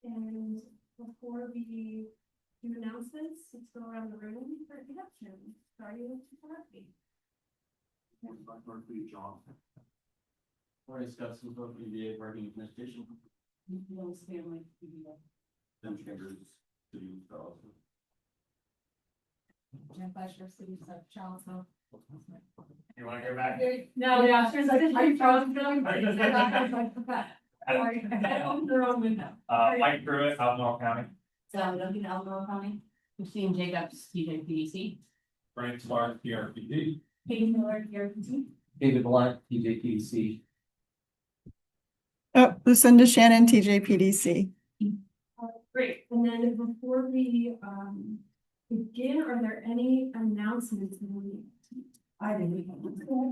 And before we do announcements, let's go around the room for introductions, starting with Dorothy. John. Morning, Scott, some of EVA working administration. Family. Then Chambers, City of Charlottesville. Jen Fleischer, City of Charlottesville. You want to go back? No, yeah, sure. Are you Charlottesville? Open the wrong window. Mike Pruitt, Albemarle County. So, looking at Albemarle County. Christine Jacobs, TJPDC. Brian Clark, PRPD. Katie Miller, PRPD. David Blunt, TJPDC. Oh, Lucinda Shannon, TJPDC. Great, and then before we begin, are there any announcements? I didn't.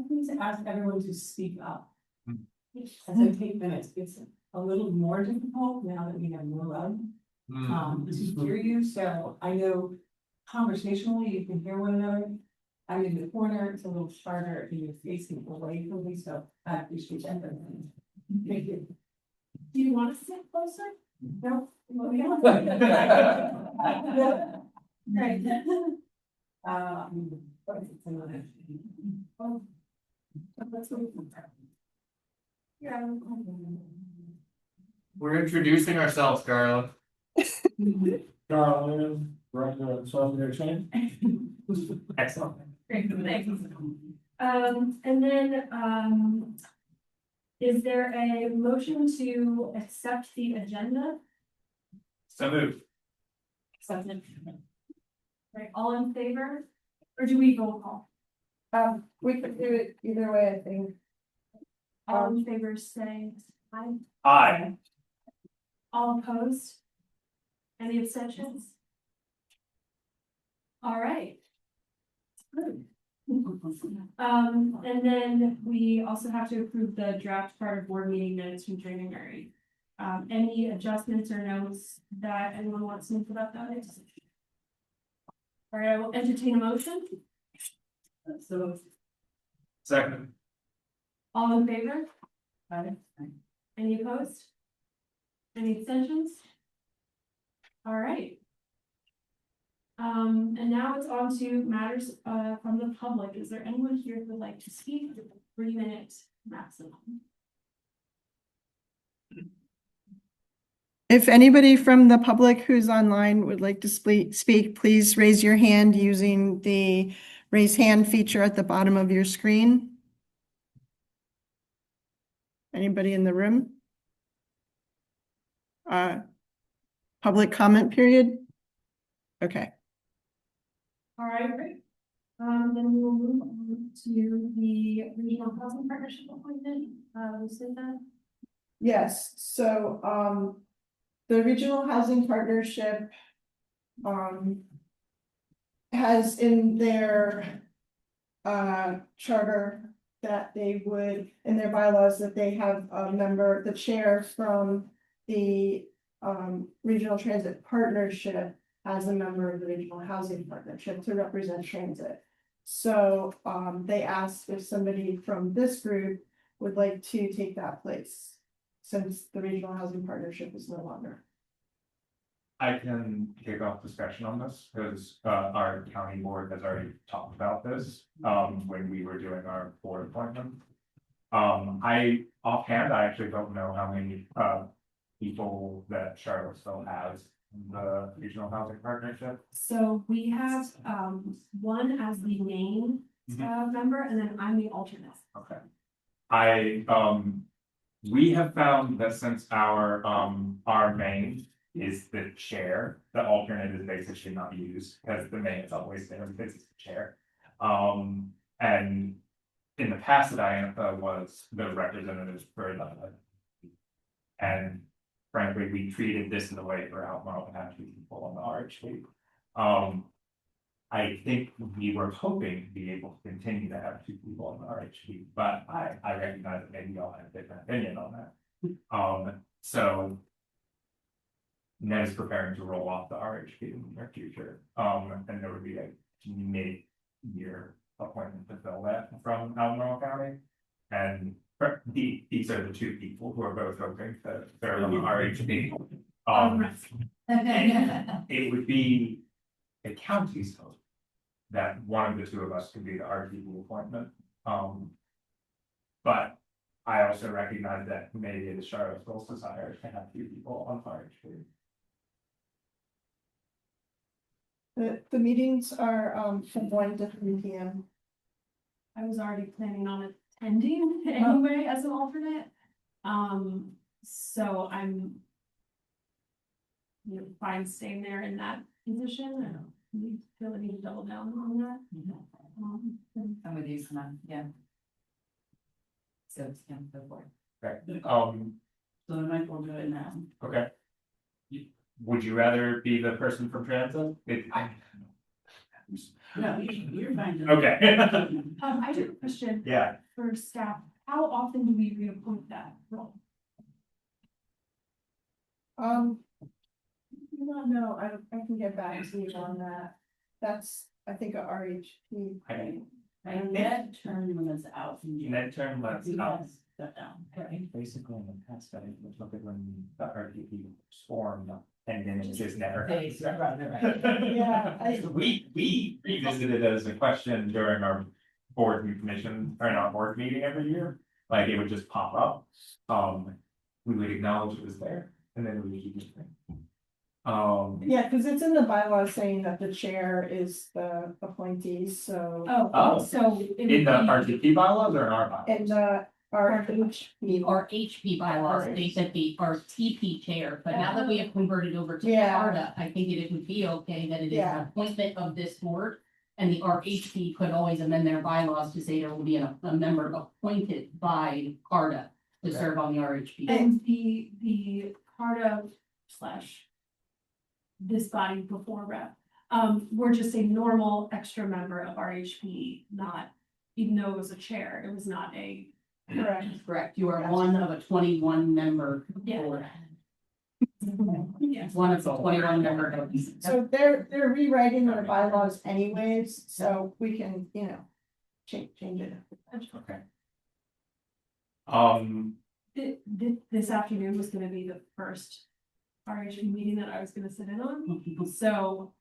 Please ask everyone to speak up. As I take minutes, it's a little more difficult now that we have more love to hear you. So I know conversationally you can hear one another. I'm in the corner, it's a little harder if you're facing away from me, so I appreciate that. Thank you. Do you want to sit closer? No. Right. What is it? Yeah. We're introducing ourselves, Carla. Carl Williams, Director of Software Training. Excellent. Great, thanks. And then, is there a motion to accept the agenda? So moved. Accepted. Right, all in favor? Or do we roll call? We could do it either way, I think. All in favor, say aye. Aye. All opposed? Any abstentions? All right. Good. And then we also have to approve the draft part of board meeting minutes from January. Any adjustments or notes that anyone wants to make about that? All right, I will entertain a motion. So. Second. All in favor? Any opposed? Any abstentions? All right. And now it's on to matters from the public. Is there anyone here who would like to speak? 3-minute maximum. If anybody from the public who's online would like to speak, please raise your hand using the raise hand feature at the bottom of your screen. Anybody in the room? Public comment period? Okay. All right, great. Then we will move on to the regional housing partnership appointment. Lucinda. Yes, so the Regional Housing Partnership has in their charter that they would, in their bylaws, that they have a member, the chair from the Regional Transit Partnership as a member of the Regional Housing Partnership to represent transit. So they asked if somebody from this group would like to take that place, since the Regional Housing Partnership is no longer. I can kick off discussion on this because our county board has already talked about this when we were doing our board appointment. I offhand, I actually don't know how many people that Charlottesville has in the Regional Housing Partnership. So we have one as the main member, and then I'm the alternate. Okay. We have found that since our main is the chair, the alternate is basically not used because the main has always been the chair. And in the past, that was the representatives for the, and frankly, we treated this in the way for Albemarle to have 2 people on the RHP. I think we were hoping to be able to continue to have 2 people on the RHP, but I recognize that maybe y'all have a different opinion on that. So Ned is preparing to roll off the RHP in the near future. And there would be a mid-year appointment to fill that from Albemarle County. And these are the 2 people who are both hoping to serve on the RHP. It would be the county's hope that one of the two of us could be the RTP appointment. But I also recognize that maybe the Charlottesville desire to have 2 people on RHP. The meetings are, from 1 to 3 p.m. I was already planning on attending anyway as an alternate. So I'm. You know, fine staying there in that position, I don't feel I need to double down on that. I'm with you, Simon, yeah. So, yeah, go for it. Okay, So I might well do it now. okay. Would you rather be the person from transit? No, you're fine. Okay. I do have a question Yeah, for staff, how often do we reappoint that role? No, I can get back to you on that. That's, I think, a RHP. thing. And that term limits out. net term lets He out. has stepped down, right? Basically, in the past, I look at when the RTP was formed, and then it just never. Yeah, We revisited it as a question during our board and commission, or not board meeting every year, like it would just pop up. We would acknowledge it was there, and then we would keep it. Yeah, because it's in the bylaws saying that the chair is the appointee, so. Oh. So. it would In the be- RTP bylaws or in our bylaws? And RHP. Our HP bylaws, they said the, our TP chair, but now that we have converted over to Yeah. CARTA, I think it would be okay that it is Yeah. an appointment of this board. And the RHP could always amend their bylaws to say there will be a member appointed by CARTA to serve on the RHP. And the CARTA slash. This body before rep, we're just a normal extra member of RHP, not, even though it was a chair, it was not a. Correct. Correct, you are one of a 21 member Yeah. board, Yes. one of the 21 member boards. So they're rewriting their bylaws anyways, so we can, change it. Okay. This afternoon was gonna be the first RHP meeting that I was gonna sit in on, so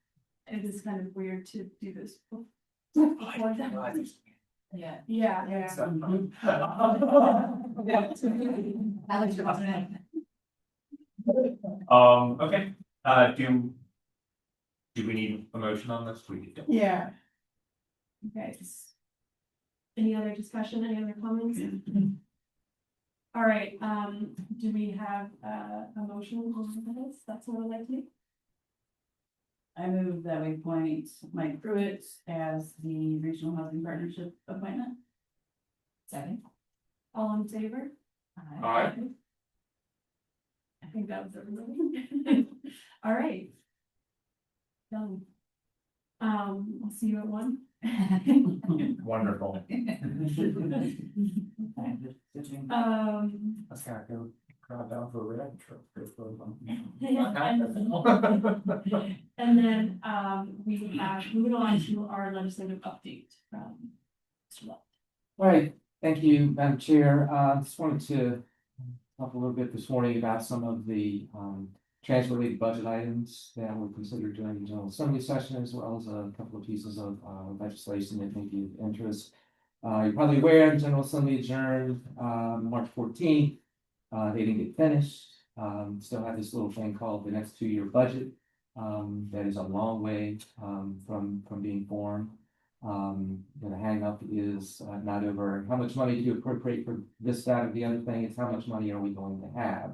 it is kind of weird to do this. before that. Yeah. Yeah. Alex, you're awesome. Okay, do we need a motion on this? We don't. Yeah, Okay. Any other discussion, any other comments? All right, do we have a motion on this? That's what I'd like to do. I move that we appoint Mike Pruitt as the Regional Housing Partnership appointment. Second. All in favor? Aye. I think that was everybody. All right. Done. I'll see you at 1. Wonderful. Um, Let's go crowd down for a red trip. and then, we have, moving on to our legislative update from Mr. Love. All right, thank you, Madam Chair. Just wanted to talk a little bit this morning about some of the transit-related budget items that were considered during the General Assembly session, as well as a couple of pieces of legislation that may be of interest. You're probably aware the General Assembly adjourned March 14th. They didn't get finished. Still have this little thing called the next 2-year budget. That is a long way from being formed. The hang up is not over how much money to appropriate for this, that, or the other thing. It's how much money are we going to have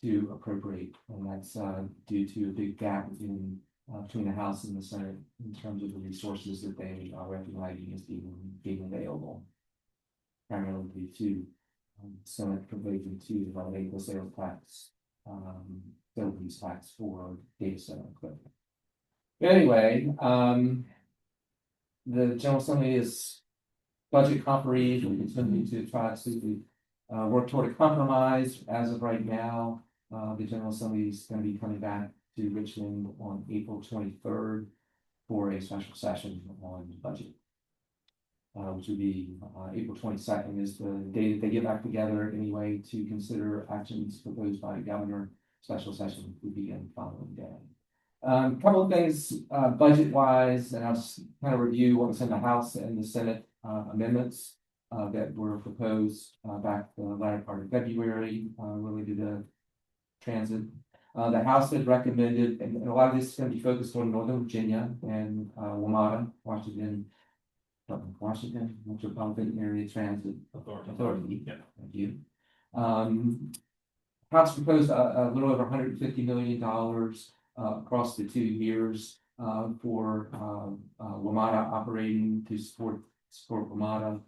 to appropriate, and that's due to a big gap between the House and the Senate in terms of the resources that they are recognizing as being available. Primarily due to Senate proposing to eliminate the sales tax, use tax for data center equipment. But anyway, the General Assembly is budget conferees. We continue to try to work toward a compromise. As of right now, the General Assembly is going to be coming back to Richmond on April 23rd for a special session on the budget. Which would be April 22nd is the day that they get back together anyway to consider actions proposed by the governor special session would begin the following day. Couple of things, budget wise, and I'll just kind of review what was in the House and the Senate, amendments, that were proposed, back the latter part of February, related to transit. The House had recommended, and a lot of this is going to be focused on Northern Virginia and, WMATA, Washington Metropolitan Area Transit Authority. Yeah. Thank you. House proposed a little over $150 million across the 2 years for WMATA operating to support WMATA.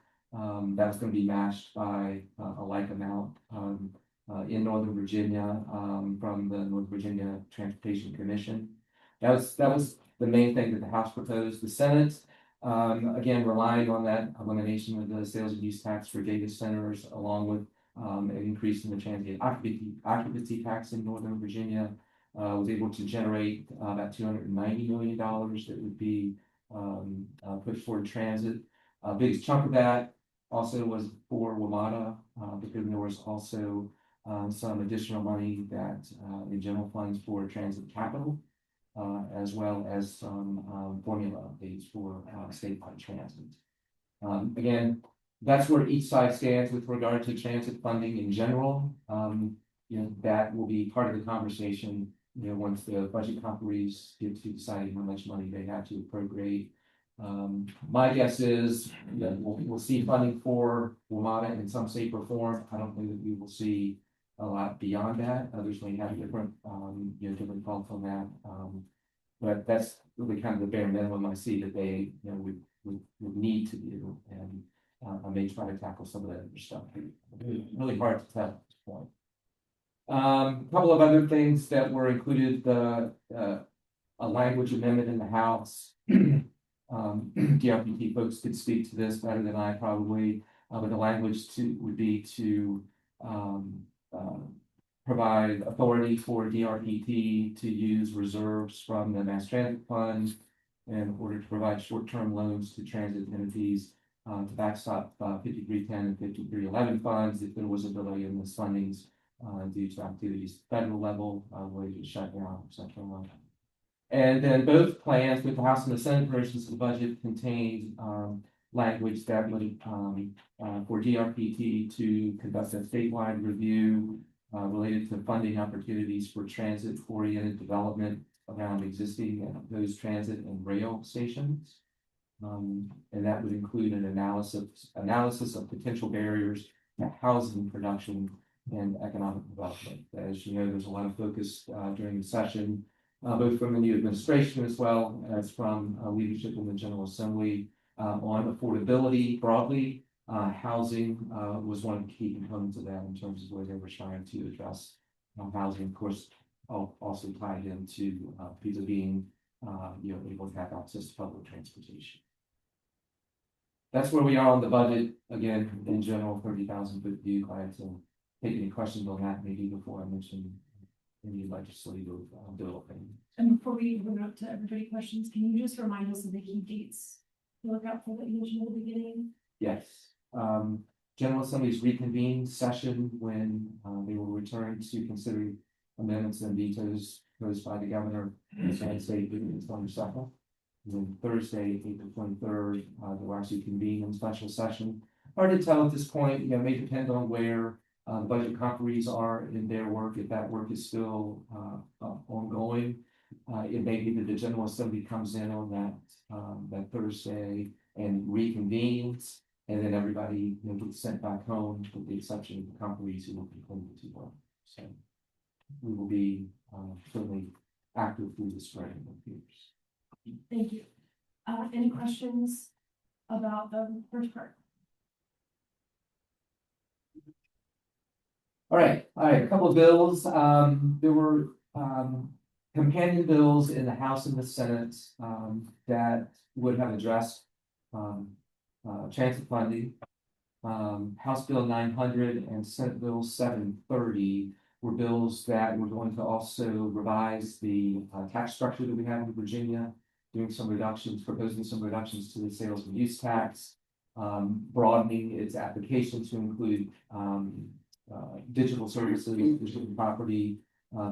That's going to be matched by a like amount in Northern Virginia from the North Virginia Transportation Commission. That was the main thing that the House proposed. The Senate, again, relying on that elimination of the sales and use tax for data centers, along with an increase in the transient occupancy tax in Northern Virginia, was able to generate about $290 million that would be pushed toward transit. A big chunk of that also was for WMATA, because there was also some additional money that in general funds for transit capital, as well as some formula updates for statewide transit. Again, that's where each side stands with regard to transit funding in general. That will be part of the conversation, once the budget conferees get to deciding how much money they have to appropriate. My guess is that we'll see funding for WMATA in some shape or form. I don't think that we will see a lot beyond that. Others may have different, different thoughts on that. But that's really kind of the bare minimum I see that they, would need to do. And I may try to tackle some of that other stuff. Really hard to tell at this point. A couple of other things that were included, a language amendment in the House. DRPT folks could speak to this better than I probably, but the language would be to provide authority for DRPT to use reserves from the Mass Transit Fund in order to provide short-term loans to transit entities to backstop 5310 and 5311 funds if there was a delay in those fundings due to activities at the federal level, related to shutdown, etc. And then both plans with the House and the Senate versions of the budget contained language that would for DRPT to conduct a statewide review related to funding opportunities for transit-oriented development around existing and proposed transit and rail stations. And that would include an analysis of potential barriers to housing production and economic development. As you know, there's a lot of focus during the session, both from the new administration as well as from leadership in the General Assembly on affordability broadly. Housing was one of the key components of that in terms of where they were trying to address housing, of course, also tied into people being able to have access to public transportation. That's where we are on the budget. Again, in general, 30,000 foot view. Glad to take any questions on that maybe before I mention any legislative bill thing. And before we open up to everybody questions, can you just remind us of the key dates to look out for that you mentioned at the beginning? Yes. General Assembly's reconvened session when they will return to consider amendments and vetoes proposed by the governor on Wednesday, April 22nd. And then Thursday, April 23rd, they will actually convene in special session. Hard to tell at this point. It may depend on where the budget conferees are in their work. If that work is still ongoing, it may be that the General Assembly comes in on that Thursday and reconvenes, and then everybody gets sent back home, with the exception of the conferees who will continue to work. So we will be certainly active through the spring of years. Thank you. Any questions about the first part? All right. A couple of bills. There were companion bills in the House and the Senate that would have addressed transit funding. House Bill 900 and Senate Bill 730 were bills that were going to also revise the tax structure that we have in Virginia, doing some reductions, proposing some reductions to the sales and use tax, broadening its application to include digital services, digital property,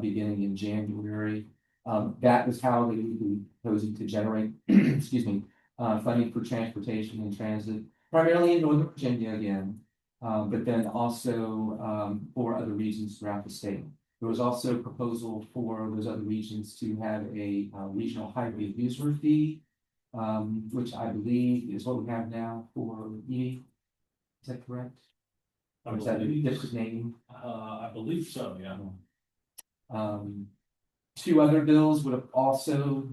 beginning in January. That was how they would be proposing to generate, excuse me, funding for transportation and transit, primarily in Northern Virginia again, but then also for other regions throughout the state. There was also a proposal for those other regions to have a regional highway user fee, which I believe is what we have now for E. Is that correct? Or is that a different name? I believe so, yeah. Two other bills would have also,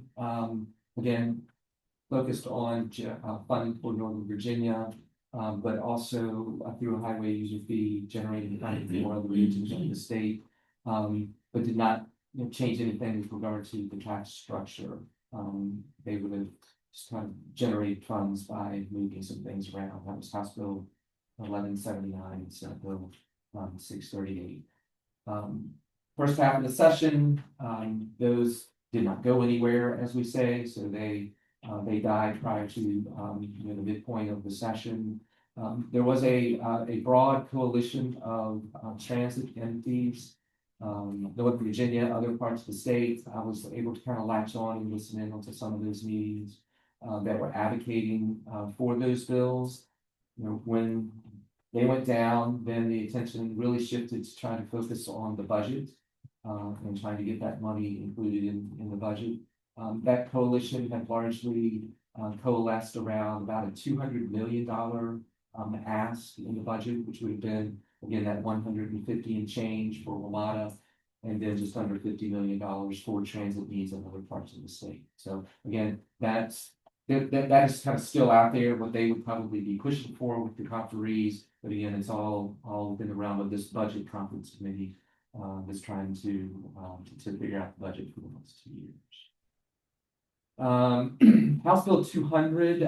again, focused on funding for Northern Virginia, but also through a highway user fee generating funding for other regions of the state, but did not change anything with regard to the tax structure. They would have just kind of generated funds by moving some things around. That was House Bill 1179, Senate Bill 638. First half of the session, those did not go anywhere, as we say, so they died prior to the midpoint of the session. There was a broad coalition of transit entities, Northern Virginia, other parts of the state. I was able to kind of latch on and listen in onto some of those meetings that were advocating for those bills. When they went down, then the attention really shifted to trying to focus on the budget and trying to get that money included in the budget. That coalition had largely coalesced around about a $200 million ask in the budget, which would have been, again, that 150 and change for WMATA, and then just under $50 million for transit needs in other parts of the state. So again, that is kind of still out there, what they would probably be pushing for with the conferees. But again, it's all within the realm of this budget conference committee that's trying to figure out the budget for the next 2 years. House Bill 200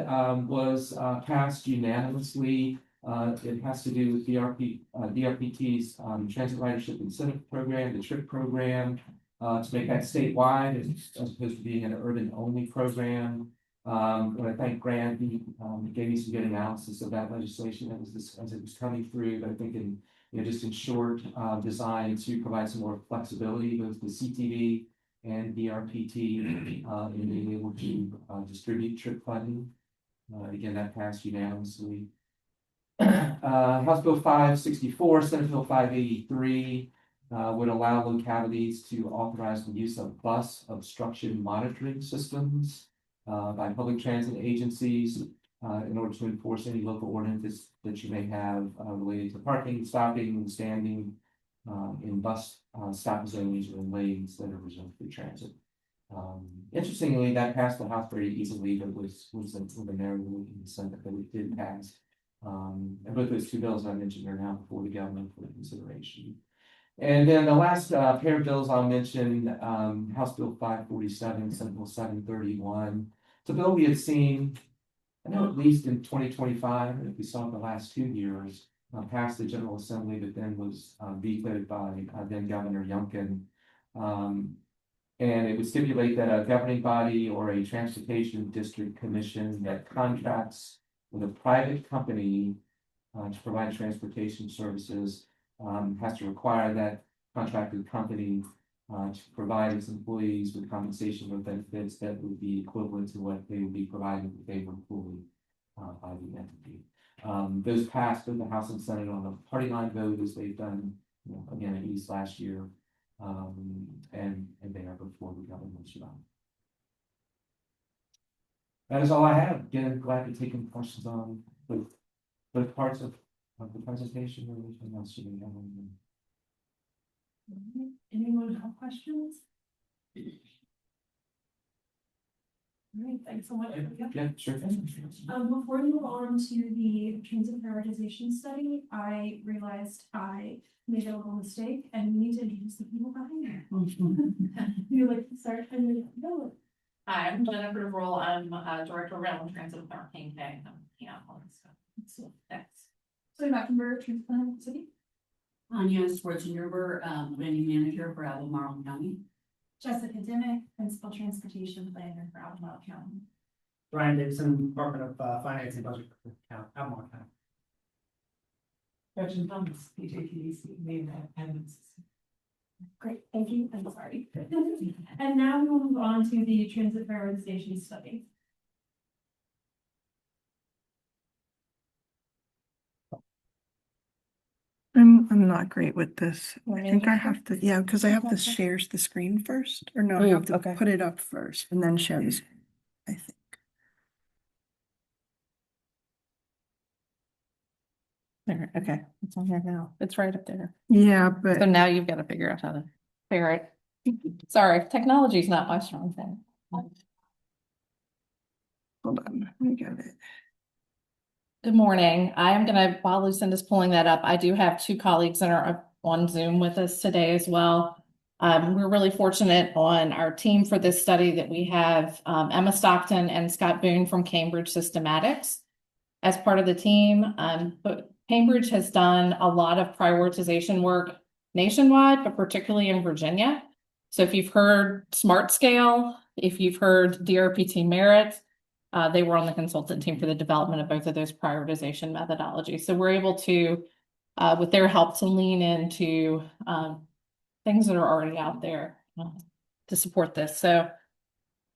was passed unanimously. It has to do with DRPT's Transit Ridership Incentive Program, the TRIP program, to make that statewide as opposed to being an urban-only program. And I thank Grant, he gave me some good analysis of that legislation as it was coming through. But I think just in short, designed to provide some more flexibility both the CTV and DRPT in being able to distribute TRIP funding. Again, that passed unanimously. House Bill 564, Senate Bill 583 would allow localities to authorize the use of bus obstruction monitoring systems by public transit agencies in order to enforce any local ordinances that you may have related to parking, stopping, and standing in bus stop zones or in lanes that are reserved for transit. Interestingly, that passed the House very easily, but was a narrow vote in the Senate, but it did pass. And both those two bills I mentioned are now before the government for consideration. And then the last pair of bills I'll mention, House Bill 547, Senate Bill 731. It's a bill we had seen, I know at least in 2025, if we saw it the last 2 years, passed the General Assembly, but then was vetoed by then Governor Youngkin. And it would stipulate that a governing body or a transportation district commission that contracts with a private company to provide transportation services has to require that contracted company to provide its employees with compensation or benefits that would be equivalent to what they would be providing if they were employed by the entity. Those passed in the House and Senate on a party line vote, as they've done again at least last year, and they are before the government. That is all I have. Again, glad to take any questions on both parts of the presentation or anything else you may have. Anyone have questions? All right, thanks so much. Yeah, sure. Before we move on to the transit prioritization study, I realized I made a little mistake and we need to introduce the people behind it. You like to start and then go. Hi, I'm Jennifer Roll. I'm Director of Rail and Transit with our King K. All this stuff. So thanks. So Mecklenburg Transit City. Anya Schwarzenegger, planning manager for Albemarle County. Jessica Dimick, Principal Transportation Planner for Albemarle County. Brian Davidson, Department of Finance and Budget, Albemarle County. Gretchen Thomas, PJTDC, main attendance. Great, thank you, I'm sorry. And now we will move on to the transit prioritization study. I'm not great with this. I Want me think to I do it? have to, yeah, because I have to Okay. share the screen first, or no, I have to okay. put it up first and then share the screen, I think. There, okay, it's on here now. It's right up there. Yeah, So but now you've got to figure out how to figure it. Sorry, technology is not my strong thing. hold on, let me get it. Good morning. I am gonna, while Lucinda's pulling that up, I do have two colleagues that are on Zoom with us today as well. We're really fortunate on our team for this study that we have Emma Stockton and Scott Boone from Cambridge Systematics as part of the team. But Cambridge has done a lot of prioritization work nationwide, but particularly in Virginia. So if you've heard Smart Scale, if you've heard DRPT Merit, they were on the consultant team for the development of both of those prioritization methodologies. So we're able to, with their help, to lean into things that are already out there to support this. So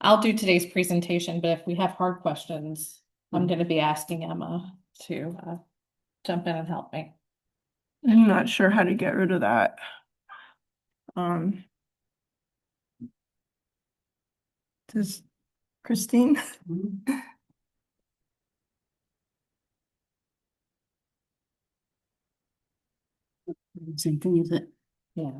I'll do today's presentation, but if we have hard questions, I'm going to be asking Emma to jump in and help me. I'm not sure how to get rid of that. Does Christine? Same thing, is it? Yeah.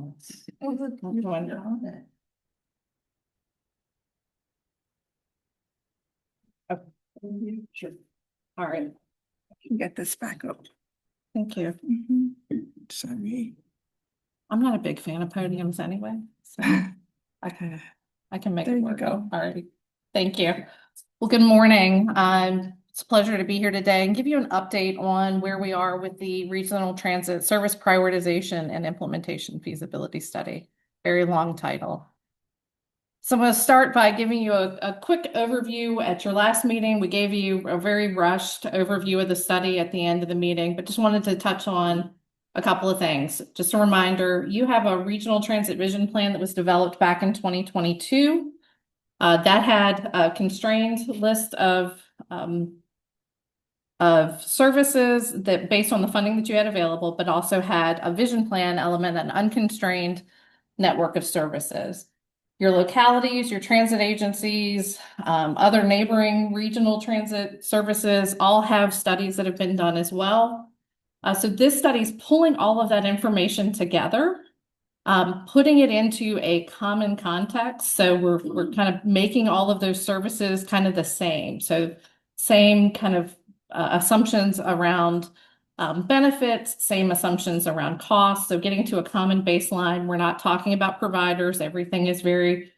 Sure. All right. I can get this back up. Thank you. Sorry. I'm not a big fan of podiums anyway, so I can make There it you work. go. All right. Thank you. Well, good morning. It's a pleasure to be here today and give you an update on where we are with the Regional Transit Service Prioritization and Implementation Feasibility Study. Very long title. So I'm going to start by giving you a quick overview. At your last meeting, we gave you a very rushed overview of the study at the end of the meeting, but just wanted to touch on a couple of things. Just a reminder, you have a regional transit vision plan that was developed back in 2022. That had a constrained list of services that based on the funding that you had available, but also had a vision plan element, an unconstrained network of services. Your localities, your transit agencies, other neighboring regional transit services all have studies that have been done as well. So this study is pulling all of that information together, putting it into a common context. So we're kind of making all of those services kind of the same. So same kind of assumptions around benefits, same assumptions around costs. So getting to a common baseline. We're not talking about providers. Everything is very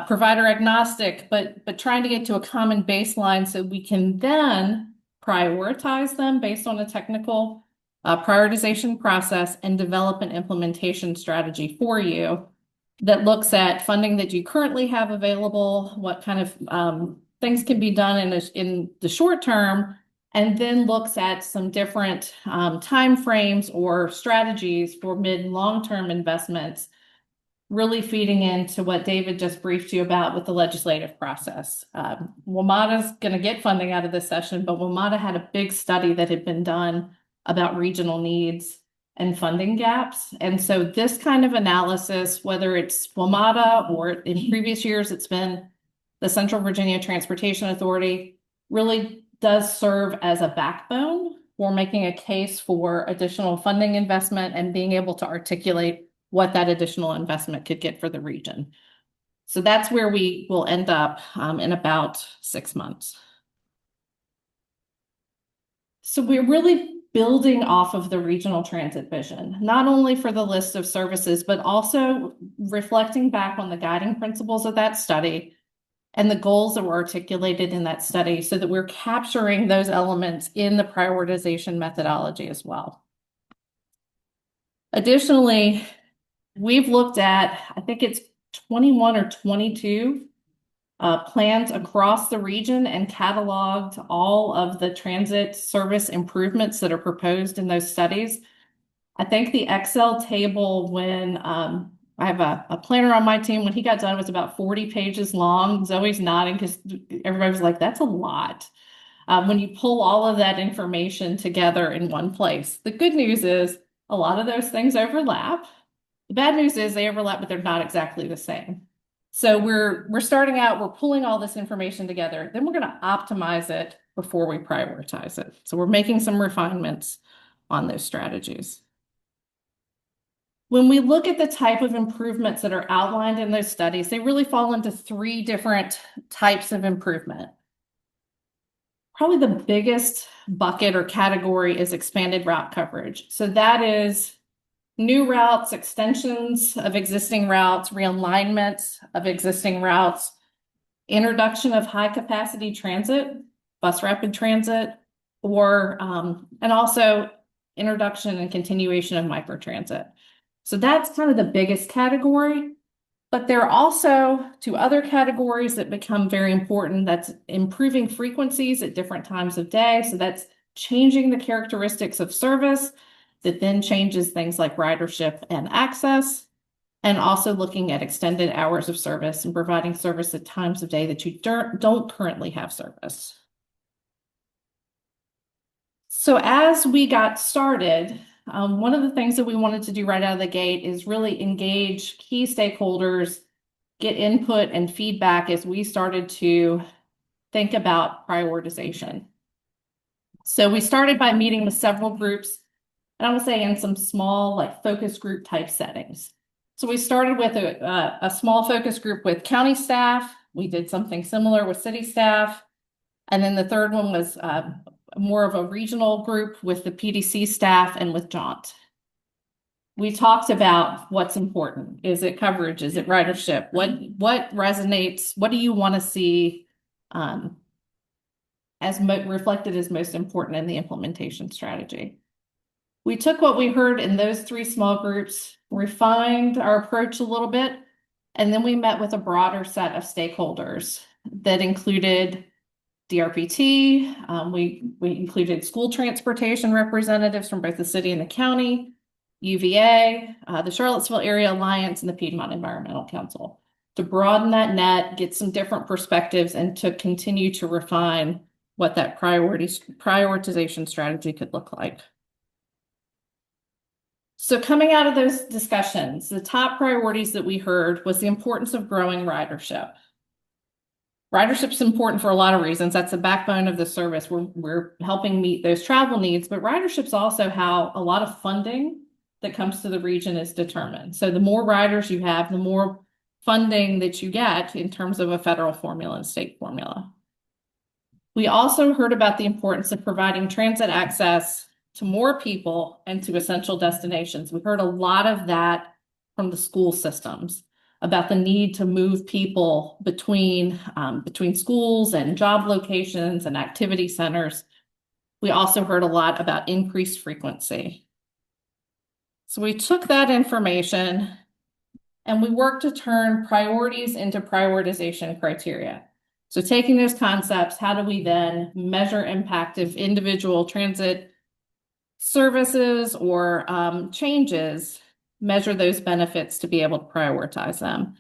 provider agnostic, but trying to get to a common baseline so we can then prioritize them based on a technical prioritization process and develop an implementation strategy for you that looks at funding that you currently have available, what kind of things can be done in the short term, and then looks at some different timeframes or strategies for mid and long-term investments, really feeding into what David just briefed you about with the legislative process. WMATA's going to get funding out of this session, but WMATA had a big study that had been done about regional needs and funding gaps. And so this kind of analysis, whether it's WMATA or in previous years, it's been the Central Virginia Transportation Authority, really does serve as a backbone for making a case for additional funding investment and being able to articulate what that additional investment could get for the region. So that's where we will end up in about 6 months. So we're really building off of the regional transit vision, not only for the list of services, but also reflecting back on the guiding principles of that study and the goals that were articulated in that study so that we're capturing those elements in the prioritization methodology as well. Additionally, we've looked at, I think it's 21 or 22 plans across the region and cataloged all of the transit service improvements that are proposed in those studies. I think the Excel table, when I have a planner on my team. When he got done, it was about 40 pages long. Zoe's nodding because everybody was like, that's a lot. When you pull all of that information together in one place. The good news is a lot of those things overlap. The bad news is they overlap, but they're not exactly the same. So we're starting out, we're pulling all this information together, then we're going to optimize it before we prioritize it. So we're making some refinements on those strategies. When we look at the type of improvements that are outlined in those studies, they really fall into 3 different types of improvement. Probably the biggest bucket or category is expanded route coverage. So that is new routes, extensions of existing routes, realignments of existing routes, introduction of high capacity transit, bus rapid transit, or and also introduction and continuation of microtransit. So that's kind of the biggest category. But there are also 2 other categories that become very important. That's improving frequencies at different times of day. So that's changing the characteristics of service that then changes things like ridership and access, and also looking at extended hours of service and providing service at times of day that you don't currently have service. So as we got started, one of the things that we wanted to do right out of the gate is really engage key stakeholders, get input and feedback as we started to think about prioritization. So we started by meeting with several groups, and I would say in some small like focus group type settings. So we started with a small focus group with county staff. We did something similar with city staff. And then the third one was more of a regional group with the PDC staff and with Jaunt. We talked about what's important. Is it coverage? Is it ridership? What resonates? What do you want to see as reflected as most important in the implementation strategy? We took what we heard in those 3 small groups, refined our approach a little bit, and then we met with a broader set of stakeholders that included DRPT. We included school transportation representatives from both the city and the county, UVA, the Charlottesville Area Alliance, and the Piedmont Environmental Council to broaden that net, get some different perspectives, and to continue to refine what that prioritization strategy could look like. So coming out of those discussions, the top priorities that we heard was the importance of growing ridership. Ridership is important for a lot of reasons. That's the backbone of the service. We're helping meet those travel needs, but ridership is also how a lot of funding that comes to the region is determined. So the more riders you have, the more funding that you get in terms of a federal formula and state formula. We also heard about the importance of providing transit access to more people and to essential destinations. We heard a lot of that from the school systems about the need to move people between schools and job locations and activity centers. We also heard a lot about increased frequency. So we took that information and we worked to turn priorities into prioritization criteria. So taking those concepts, how do we then measure impact of individual transit services or changes, measure those benefits to be able to prioritize them?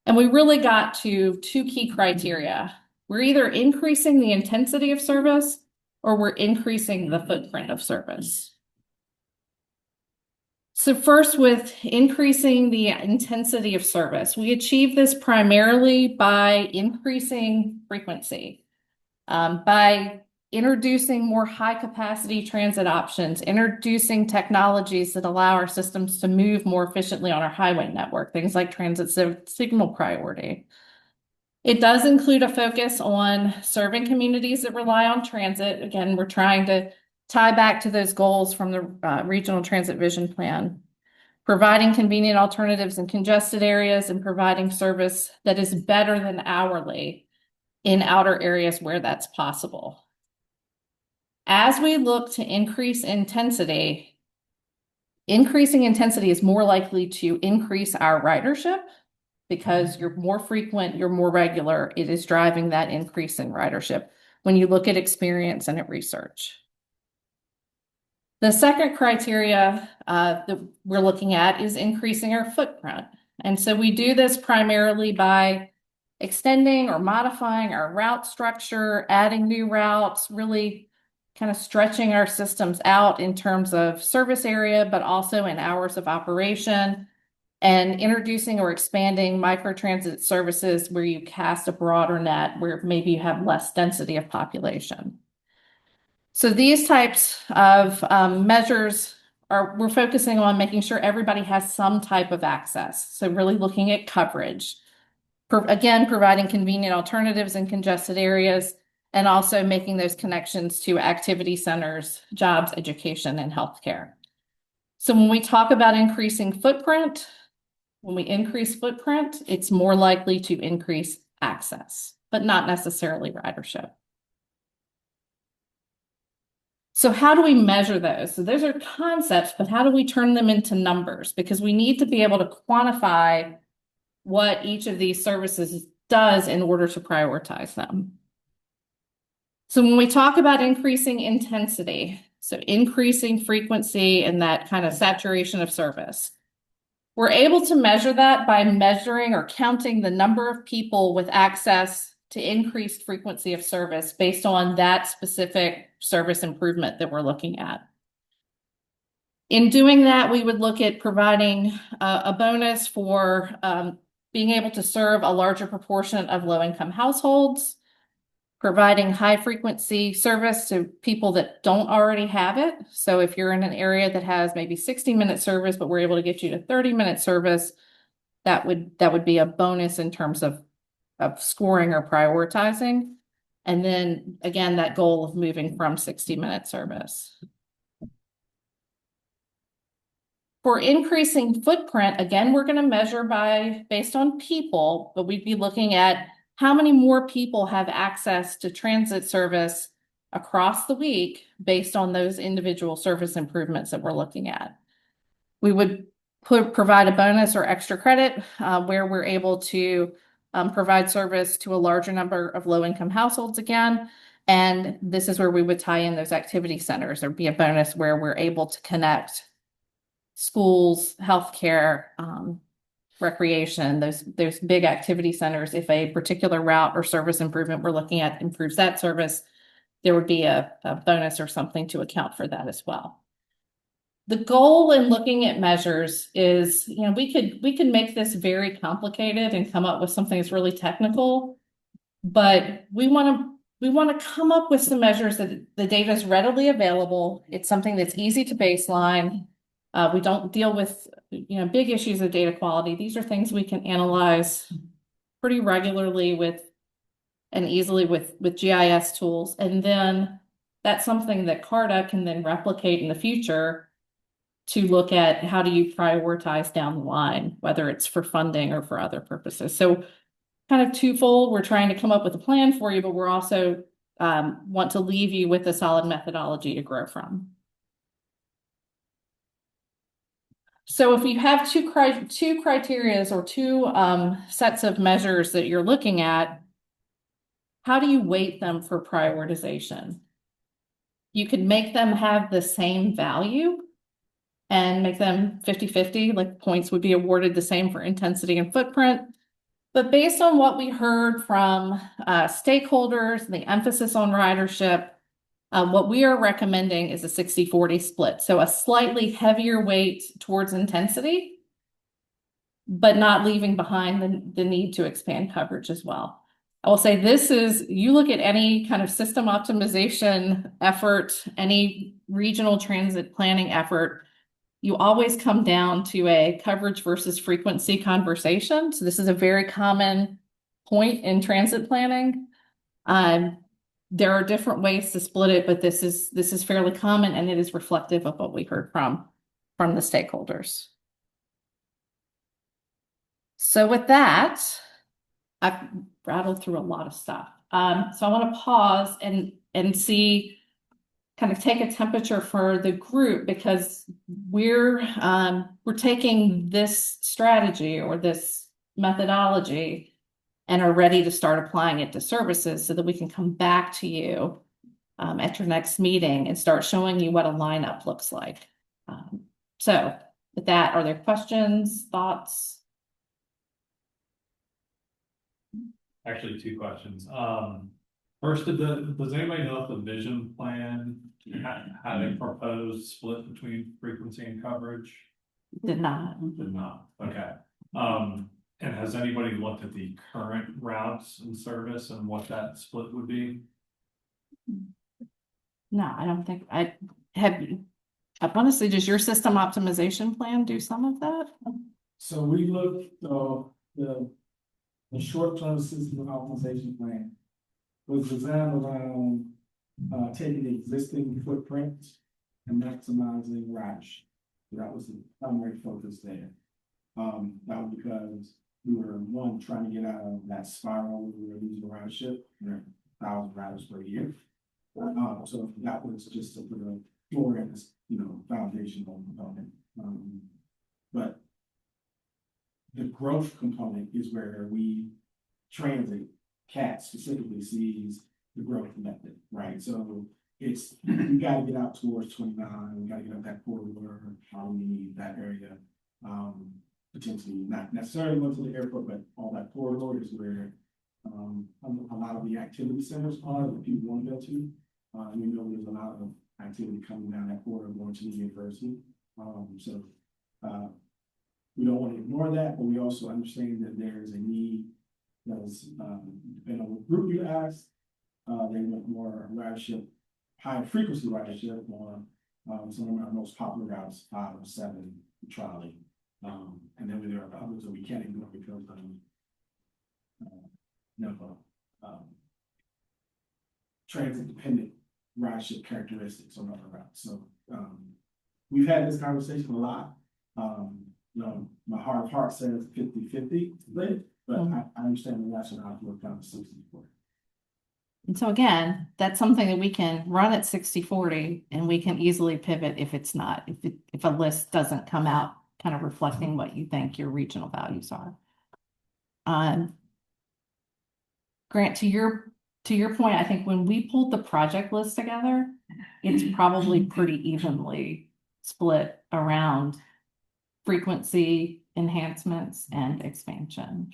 And we really got to 2 key criteria. We're either increasing the intensity of service or we're increasing the footprint of service. So first, with increasing the intensity of service, we achieve this primarily by increasing frequency, by introducing more high capacity transit options, introducing technologies that allow our systems to move more efficiently on our highway network, things like transit signal priority. It does include a focus on serving communities that rely on transit. Again, we're trying to tie back to those goals from the Regional Transit Vision Plan, providing convenient alternatives in congested areas and providing service that is better than hourly in outer areas where that's possible. As we look to increase intensity, increasing intensity is more likely to increase our ridership because you're more frequent, you're more regular. It is driving that increase in ridership when you look at experience and at research. The second criteria that we're looking at is increasing our footprint. And so we do this primarily by extending or modifying our route structure, adding new routes, really kind of stretching our systems out in terms of service area, but also in hours of operation, and introducing or expanding microtransit services where you cast a broader net, where maybe you have less density of population. So these types of measures we're focusing on making sure everybody has some type of access. So really looking at coverage, again, providing convenient alternatives in congested areas, and also making those connections to activity centers, jobs, education, and healthcare. So when we talk about increasing footprint, when we increase footprint, it's more likely to increase access, but not necessarily ridership. So how do we measure those? So those are concepts, but how do we turn them into numbers? Because we need to be able to quantify what each of these services does in order to prioritize them. So when we talk about increasing intensity, so increasing frequency and that kind of saturation of service, we're able to measure that by measuring or counting the number of people with access to increased frequency of service based on that specific service improvement that we're looking at. In doing that, we would look at providing a bonus for being able to serve a larger proportion of low-income households, providing high-frequency service to people that don't already have it. So if you're in an area that has maybe 60-minute service, but we're able to get you to 30-minute service, that would be a bonus in terms of scoring or prioritizing. And then again, that goal of moving from 60-minute service. For increasing footprint, again, we're going to measure based on people, but we'd be looking at how many more people have access to transit service across the week based on those individual service improvements that we're looking at. We would provide a bonus or extra credit where we're able to provide service to a larger number of low-income households again. And this is where we would tie in those activity centers. There'd be a bonus where we're able to connect schools, healthcare, recreation, those big activity centers. If a particular route or service improvement we're looking at improves that service, there would be a bonus or something to account for that as well. The goal in looking at measures is, we could make this very complicated and come up with something that's really technical, but we want to come up with some measures that the data is readily available. It's something that's easy to baseline. We don't deal with, big issues of data quality. These are things we can analyze pretty regularly and easily with GIS tools. And then that's something that CARTA can then replicate in the future to look at how do you prioritize down the line, whether it's for funding or for other purposes. So kind of twofold, we're trying to come up with a plan for you, but we're also want to leave you with a solid methodology to grow from. So if you have two criteria or two sets of measures that you're looking at, how do you weight them for prioritization? You could make them have the same value and make them 50-50, like points would be awarded the same for intensity and footprint. But based on what we heard from stakeholders, the emphasis on ridership, what we are recommending is a 60-40 split. So a slightly heavier weight towards intensity, but not leaving behind the need to expand coverage as well. I will say you look at any kind of system optimization effort, any regional transit planning effort, you always come down to a coverage versus frequency conversation. So this is a very common point in transit planning. There are different ways to split it, but this is fairly common, and it is reflective of what we heard from the stakeholders. So with that, I've rattled through a lot of stuff. So I want to pause and see, kind of take a temperature for the group, because we're taking this strategy or this methodology and are ready to start applying it to services so that we can come back to you at your next meeting and start showing you what a lineup looks like. So with that, are there questions, thoughts? Actually, two questions. First, does anybody know if the vision plan had a proposed split between frequency and coverage? Did not. Did not, okay. And has anybody looked at the current routes and service and what that split would be? No, I don't think I have. Honestly, does your system optimization plan do some of that? So we looked, the short-term system optimization plan was designed around, taking the existing footprint and maximizing RASH. So that was the primary focus there. That was because we were, one, trying to get out of that spiral, we were losing ridership, 1,000 riders per year. So that was just to put a floor in this, foundational component. But the growth component is where transit, CAT specifically sees the growth method, right? So it's, we gotta get out towards 29, we gotta get up that corridor, Harmony, that area. Potentially not necessarily go to the airport, but all that corridor is where a lot of the activity centers are that people want to go to. We know there's a lot of activity coming down that corridor going to the university. We don't want to ignore that, but we also understand that there is a need because depending on what group you ask, they want more ridership, high frequency ridership on some of our most popular routes, 5 or 7 trolley. And then there are others that we can't ignore because transit dependent ridership characteristics on other routes. So we've had this conversation a lot. My heart of heart says 50-50 split, but I understand the rationale for kind of 60-40. And so again, that's something that we can run at 60-40 and we can easily pivot if it's not, if a list doesn't come out kind of reflecting what you think your regional values are. Grant, to your point, I think when we pulled the project list together, it's probably pretty evenly split around frequency enhancements and expansion.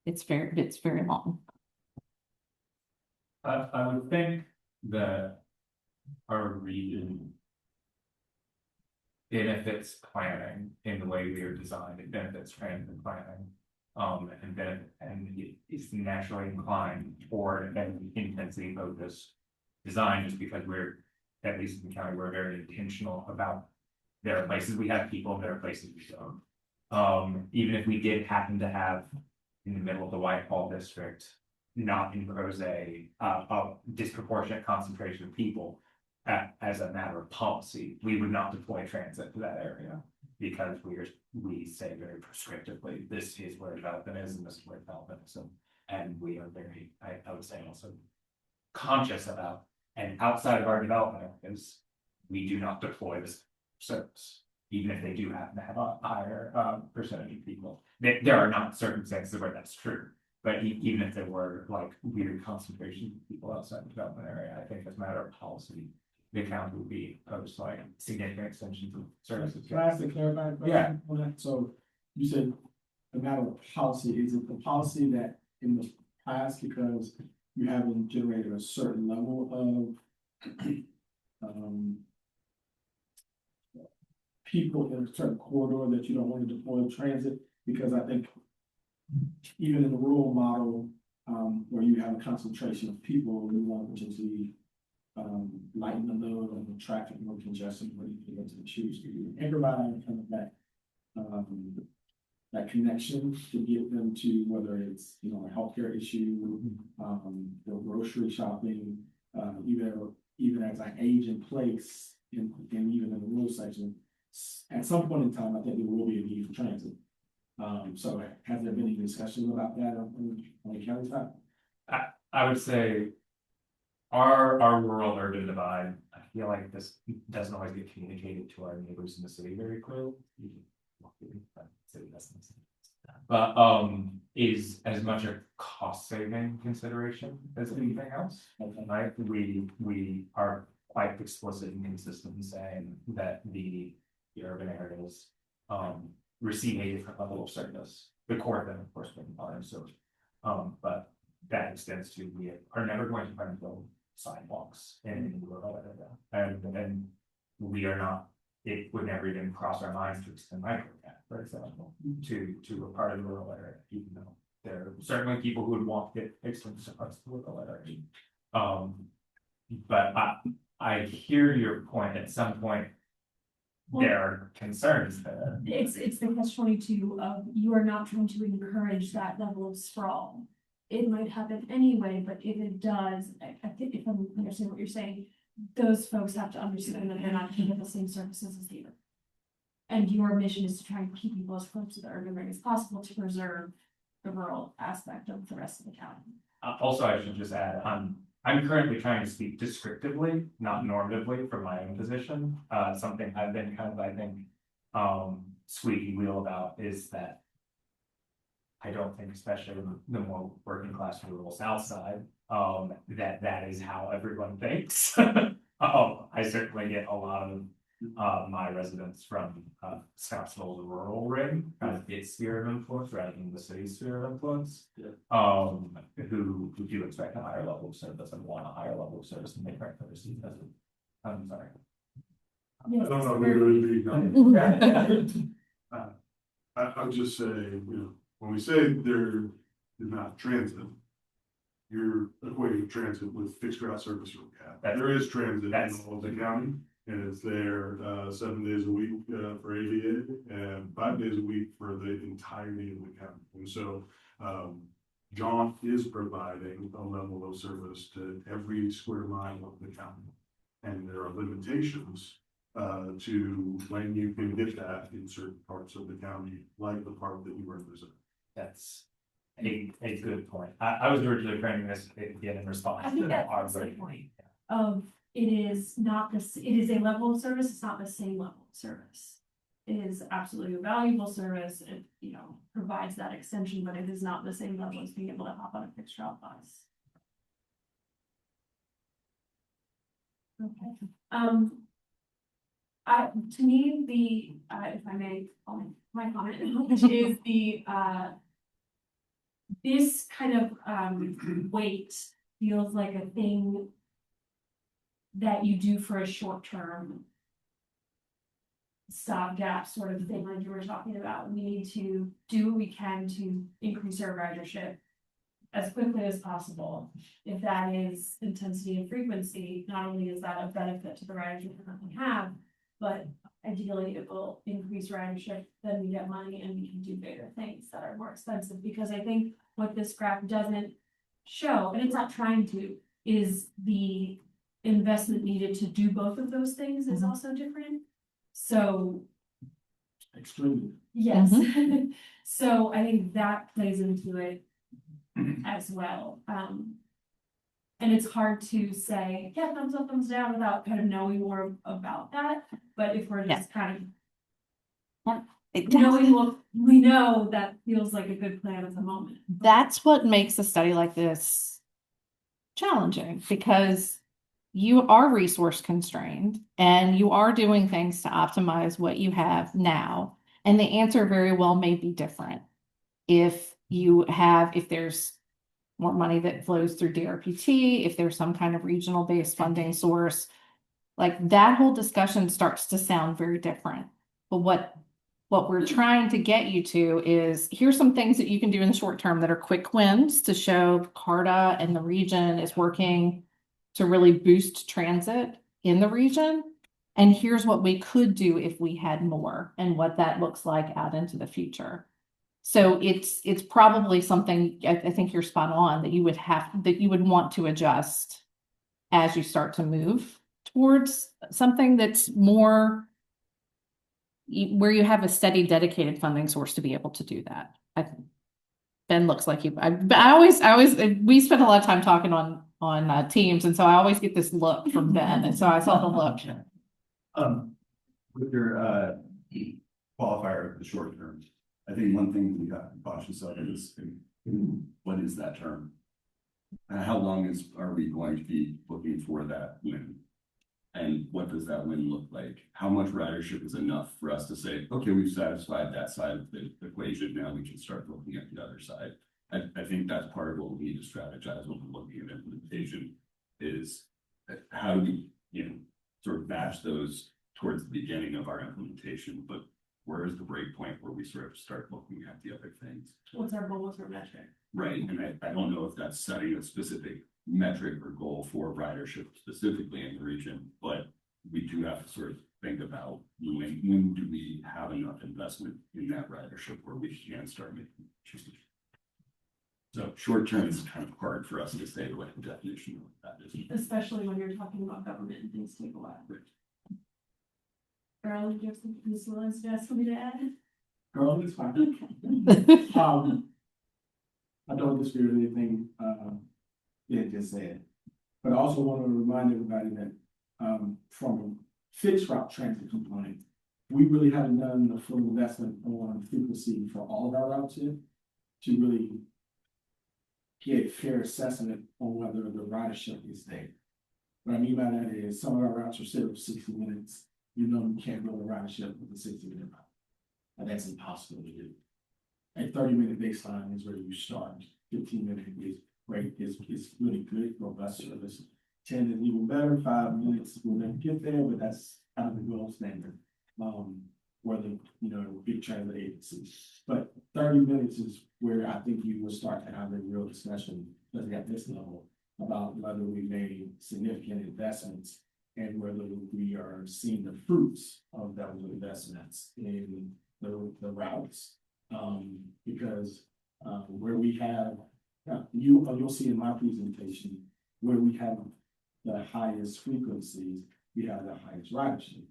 It's very long. I would think that our region benefits planning in the way we are designed. It benefits transit planning. And it's naturally inclined toward an intensity focused design just because we're, at least in the county, we're very intentional about there are places we have people, there are places we don't. Even if we did happen to have in the middle of the Whitehall district, not impose a disproportionate concentration of people as a matter of policy, we would not deploy transit to that area because we say very prescriptively, this is where development is and this is where development is. And we are very, I would say also conscious about, and outside of our development areas, we do not deploy this service, even if they do happen to have a higher percentage of people. There are not circumstances where that's true, but even if there were like weird concentration of people outside the development area, I think as a matter of policy, the county would be opposed to like significant extensions of services. Can I ask a clarifying question on that? So you said a matter of policy, is it the policy that in the past, because you haven't generated a certain level of people in a certain corridor that you don't want to deploy transit? Because I think even in the rural model, where you have a concentration of people, you want to potentially lighten the load of the traffic or congestion where you can get to the shoes and provide kind of that connection to get them to whether it's a healthcare issue, or grocery shopping, even as I age in place and even in the rural section, at some point in time, I think there will be a need for transit. So has there been any discussions about that on the county side? I would say our rural urban divide, I feel like this doesn't always get communicated to our neighbors in the city very clearly. But is as much a cost saving consideration as anything else. Right? We are quite explicit and consistent in saying that the urban areas receive a different level of service the core then, of course, being water and sewage. But that extends to, we are never going to try and build sidewalks in rural area. And we are not, it would never even cross our minds to extend microcap, for example, to a part of the rural area, even though there are certainly people who would want it extended to parts of the rural area. But I hear your point. At some point, there are concerns there. It's the catch-22 of you are not trying to encourage that level of sprawl. It might happen anyway, but if it does, I think if I'm understanding what you're saying, those folks have to understand that they're not going to get the same services as the other. And your mission is to try and keep people as close to the urban ring as possible to preserve the rural aspect of the rest of the county. Also, I should just add, I'm currently trying to speak descriptively, not normatively, from my own position. Something I've been kind of, I think, squeaky wheel about is that I don't think, especially the more working class rural South Side, that is how everyone thinks. I certainly get a lot of my residents from Scottsville's rural ring, kind of its sphere of influence rather than the city's sphere of influence. Who do expect a higher level of service and want a higher level of service than they currently receive. I'm sorry. Yes, I don't know who to be. I'll just say, when we say there is not transit, you're equating transit with fixed route service or cap. There is transit in all of the county, and it's there 7 days a week for ADA and 5 days a week for the entirety of the county. And so John is providing a level of service to every square mile of the county. And there are limitations to when you can get that in certain parts of the county, like the part that you represent. That's a good point. I was originally framing this again in response. I think that's the point of it is not this, it is a level of service, it's not the same level of service. It is absolutely a valuable service, it, provides that extension, but it is not the same level as being able to hop on a fixed route bus. Okay, to me, if I may, my comment, which is this kind of weight feels like a thing that you do for a short term stopgap sort of thing, like you were talking about. We need to do what we can to increase our ridership as quickly as possible. If that is intensity and frequency, not only is that a benefit to the ridership that we have, but ideally it will increase ridership, then we get money and we can do bigger things that are more expensive. Because I think what this graph doesn't show, and it's not trying to, is the investment needed to do both of those things is also different. So Extremely. yes, so I think that plays into it as well. And it's hard to say, yeah, thumbs up, thumbs down without kind of knowing more about that. But if we're just kind of knowing what we know, that feels like a good plan at the moment. That's what makes a study like this challenging, because you are resource constrained and you are doing things to optimize what you have now. And the answer very well may be different. If there's more money that flows through DRPT, if there's some kind of regional based funding source, like that whole discussion starts to sound very different. But what we're trying to get you to is, here's some things that you can do in the short term that are quick wins to show CARTA and the region is working to really boost transit in the region. And here's what we could do if we had more, and what that looks like out into the future. So it's probably something, I think you're spot on, that you would want to adjust as you start to move towards something that's more where you have a steady, dedicated funding source to be able to do that. Ben looks like you. We spend a lot of time talking on Teams, and so I always get this look from Ben, and so I saw the look. With your qualifier of the short term, I think one thing we got to be cautious of is what is that term? How long are we going to be looking for that win? And what does that win look like? How much ridership is enough for us to say, okay, we've satisfied that side of the equation, now we can start looking at the other side. I think that's part of what we need to strategize when we're looking at implementation is how do we, sort of batch those towards the beginning of our implementation, but where is the break point where we sort of start looking at the other things? What's our goal, what's our metric? Right, and I don't know if that's setting a specific metric or goal for ridership specifically in the region, but we do have to sort of think about when do we have enough investment in that ridership where we can start making changes. So short term is kind of hard for us to say what the definition of that is. Especially when you're talking about government and things take a while. Carol, do you have something Ms. Willis asked me to add? Girl, it's fine. I don't disagree with anything, it just said. But I also want to remind everybody that, from a fixed route transit component, we really haven't done the full investment on frequency for all of our routes yet to really get a fair assessment on whether the ridership is there. What I mean by that is some of our routes are still 60 minutes. You can't build a ridership with a 60-minute route. And that's impossible to do. A 30-minute baseline is where you start. 15-minute is great, is really good, robust service. 10 is even better, 5 minutes will never get there, but that's kind of the gold standard. Where the big transit agencies. But 30 minutes is where I think you will start to have a real discussion, especially at this level, about whether we made significant investments and whether we are seeing the fruits of those investments in the routes. Because where we have, you'll see in my presentation, where we have the highest frequencies, we have the highest ridership,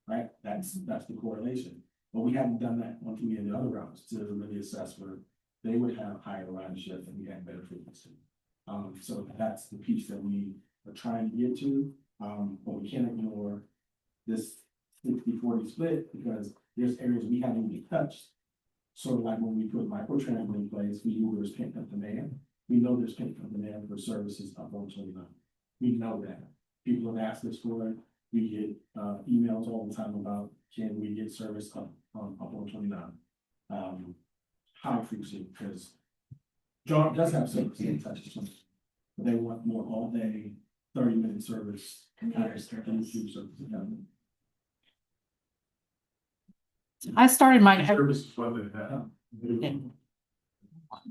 right? That's the correlation. But we haven't done that on any of the other routes to really assess where they would have higher ridership and we have better frequency. So that's the piece that we are trying to get to. But we can't ignore this 60-40 split because there's areas we haven't even touched. Sort of like when we put microtransit in place, we knew there was pent-up demand. We know there's pent-up demand for services up on 29. We know that. People have asked us for it. We get emails all the time about can we get service up on 29. High frequency because John does have service in touch, but they want more all day, 30-minute service. I started my. Service is what they have.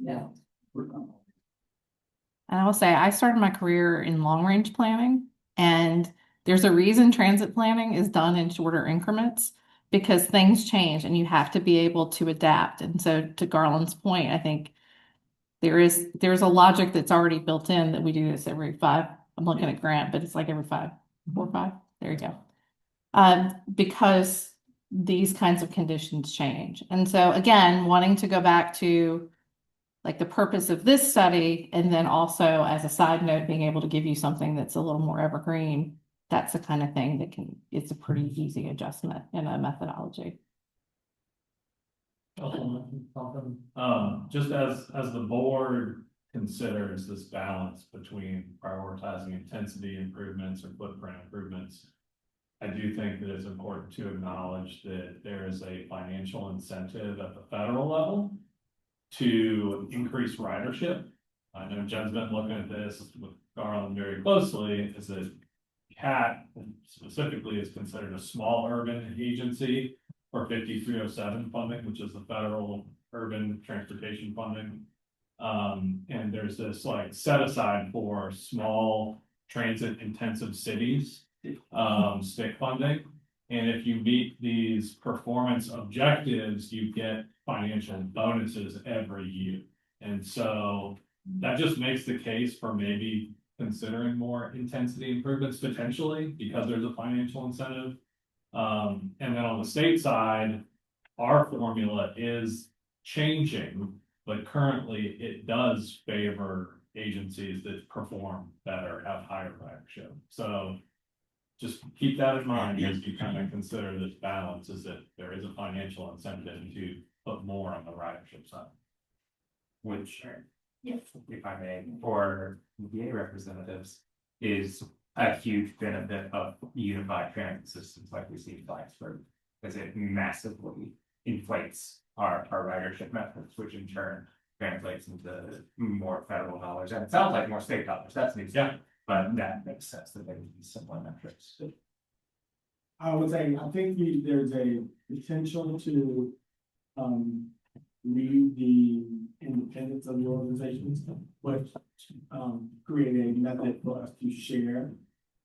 Yeah. And I will say, I started my career in long range planning, and there's a reason transit planning is done in shorter increments because things change and you have to be able to adapt. And so, to Garland's point, I think there's a logic that's already built in that we do this every 5. I'm looking at Grant, but it's like every 4 or 5. There you go. Because these kinds of conditions change. And so, again, wanting to go back to like the purpose of this study, and then also as a side note, being able to give you something that's a little more evergreen, that's the kind of thing that it's a pretty easy adjustment in a methodology. Just as the board considers this balance between prioritizing intensity improvements or footprint improvements, I do think that it's important to acknowledge that there is a financial incentive at the federal level to increase ridership. I know Jen's been looking at this with Garland very closely, is that CAT specifically is considered a small urban agency for 5307 funding, which is the federal urban transportation funding. And there's this like set aside for small transit intensive cities, STIC funding. And if you meet these performance objectives, you get financial bonuses every year. And so that just makes the case for maybe considering more intensity improvements potentially because there's a financial incentive. And then on the state side, our formula is changing, but currently it does favor agencies that perform better, have higher ridership. So just keep that in mind as you kind of consider this balance, is that there is a financial incentive to put more on the ridership side. Which, Yes. if I may, for VA representatives, is a huge benefit of unified transit systems like we see in Blacksburg, because it massively inflates our ridership methods, which in turn translates into more federal dollars, and it sounds like more state dollars, that's neat. Yeah. But that makes sense that they would be similar metrics. I would say, I think there's a potential to, leave the independence of the organizations, but, create a method for us to share,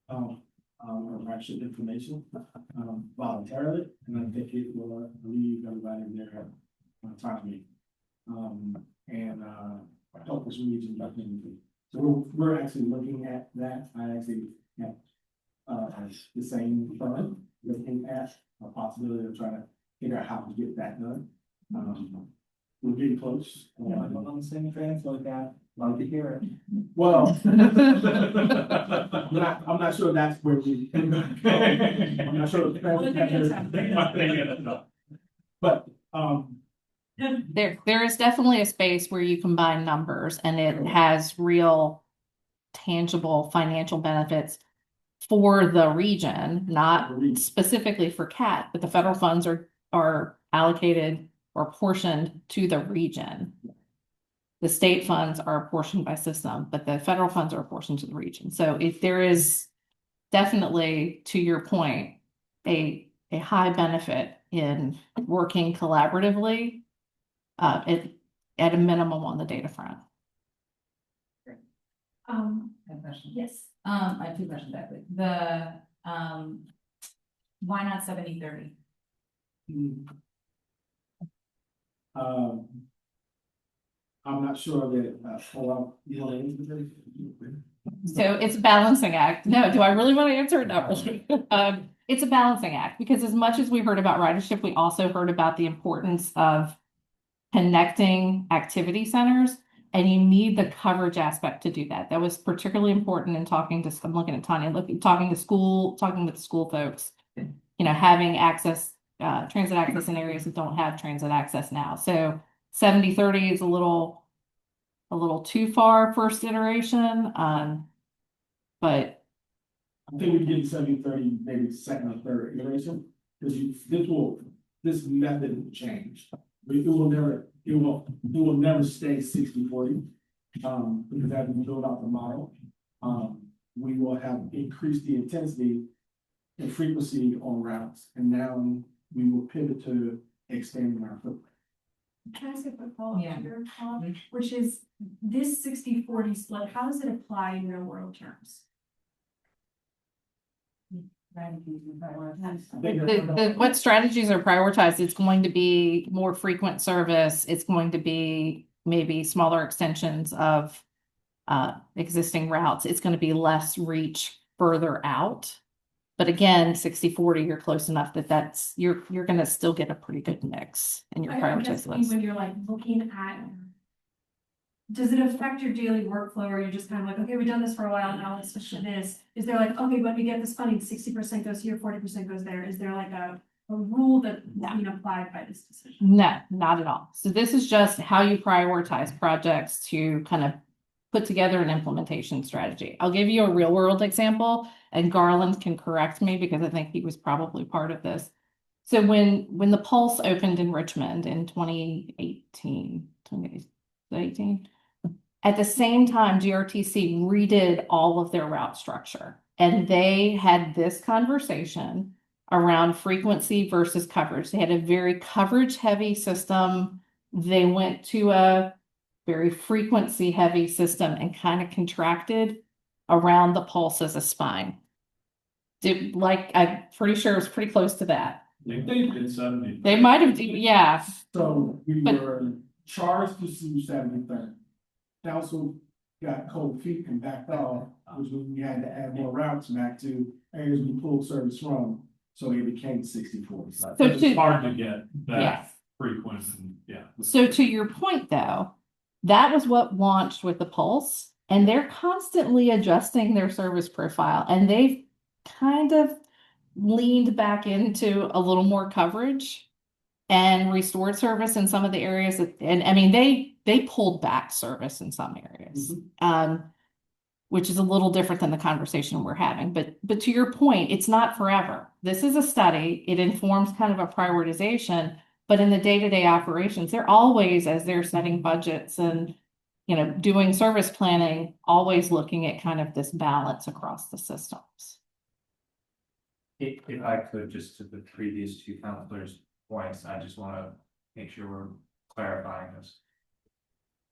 ridership information, voluntarily, and I think it will leave everybody their autonomy. And help us region by things. So we're actually looking at that. I actually have the same fund looking at a possibility of trying to figure out how to get that done. We're getting close. I'm on the same fence like that. Love to hear it. Well, I'm not sure that's where we. I'm not sure. But There is definitely a space where you combine numbers and it has real tangible financial benefits for the region, not specifically for CAT, but the federal funds are allocated or portioned to the region. The state funds are apportioned by system, but the federal funds are apportioned to the region. So if there is definitely, to your point, a high benefit in working collaboratively, at a minimum on the data front. I have a question. Yes. I have two questions actually. The, why not 70-30? I'm not sure that, you know, So it's a balancing act. No, do I really want to answer it? Not really. It's a balancing act because as much as we heard about ridership, we also heard about the importance of connecting activity centers, and you need the coverage aspect to do that. That was particularly important in talking to, I'm looking at Tanya, talking with school folks, you know, having access, transit access in areas that don't have transit access now. So 70-30 is a little too far first iteration, but I think we can get 70-30, maybe second or third iteration, because this method will change. But it will never stay 60-40. Because as we build out the model, we will have increased the intensity and frequency on routes, and now we will pivot to expanding our footprint. Can I ask a quick follow-up Yeah. to your follow-up, which is this 60-40 split, how does it apply in real world terms? what strategies are prioritized? It's going to be more frequent service. It's going to be maybe smaller extensions of existing routes. It's going to be less reach further out. But again, 60-40, you're close enough that you're going to still get a pretty good mix in your I guess prioritized list. when you're like looking at, does it affect your daily workflow, or you're just kind of like, okay, we've done this for a while, now let's switch to this? Is there like, okay, when we get this funding, 60% goes here, 40% goes there? Is there like a rule that's being applied by this decision? No, not at all. So this is just how you prioritize projects to kind of put together an implementation strategy. I'll give you a real world example, and Garland can correct me because I think he was probably part of this. So when the Pulse opened in Richmond in 2018, at the same time, GRTC redid all of their route structure, and they had this conversation around frequency versus coverage. They had a very coverage heavy system. They went to a very frequency heavy system and kind of contracted around the Pulse as a spine. I'm pretty sure it was pretty close to that. They did 70. They might have, yeah. So we were charged to sue 70-30. Council got cold feet and backed off, which means we had to add more routes back to areas we pulled service from. So it became 60-40. So It's hard to get that Yes. frequent and yeah. So to your point though, that was what launched with the Pulse, and they're constantly adjusting their service profile, and they've kind of leaned back into a little more coverage and restored service in some of the areas and I mean they pulled back service in some areas. which is a little different than the conversation we're having. But to your point, it's not forever. This is a study. It informs kind of a prioritization, but in the day-to-day operations, they're always, as they're setting budgets and, you know, doing service planning, always looking at kind of this balance across the systems. If I could, just to the previous two counselors' points, I just want to make sure we're clarifying this.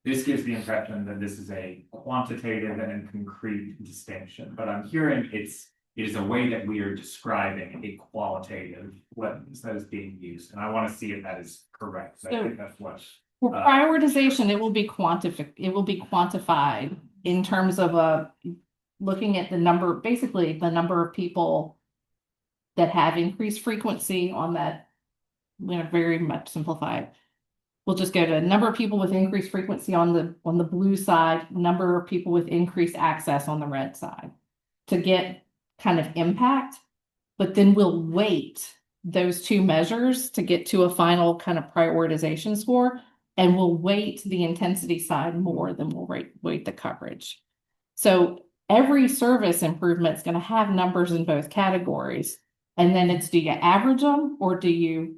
This gives the impression that this is a quantitative and concrete distinction, but I'm hearing it is a way that we are describing a qualitative lens that is being used, and I want to see if that is correct. I think that's what. For prioritization, it will be quantified in terms of looking at the number, basically the number of people that have increased frequency on that, you know, very much simplified. We'll just go to number of people with increased frequency on the blue side, number of people with increased access on the red side to get kind of impact, but then we'll weight those two measures to get to a final kind of prioritization score, and we'll weight the intensity side more than we'll weight the coverage. So every service improvement is going to have numbers in both categories, and then it's, do you average them or do you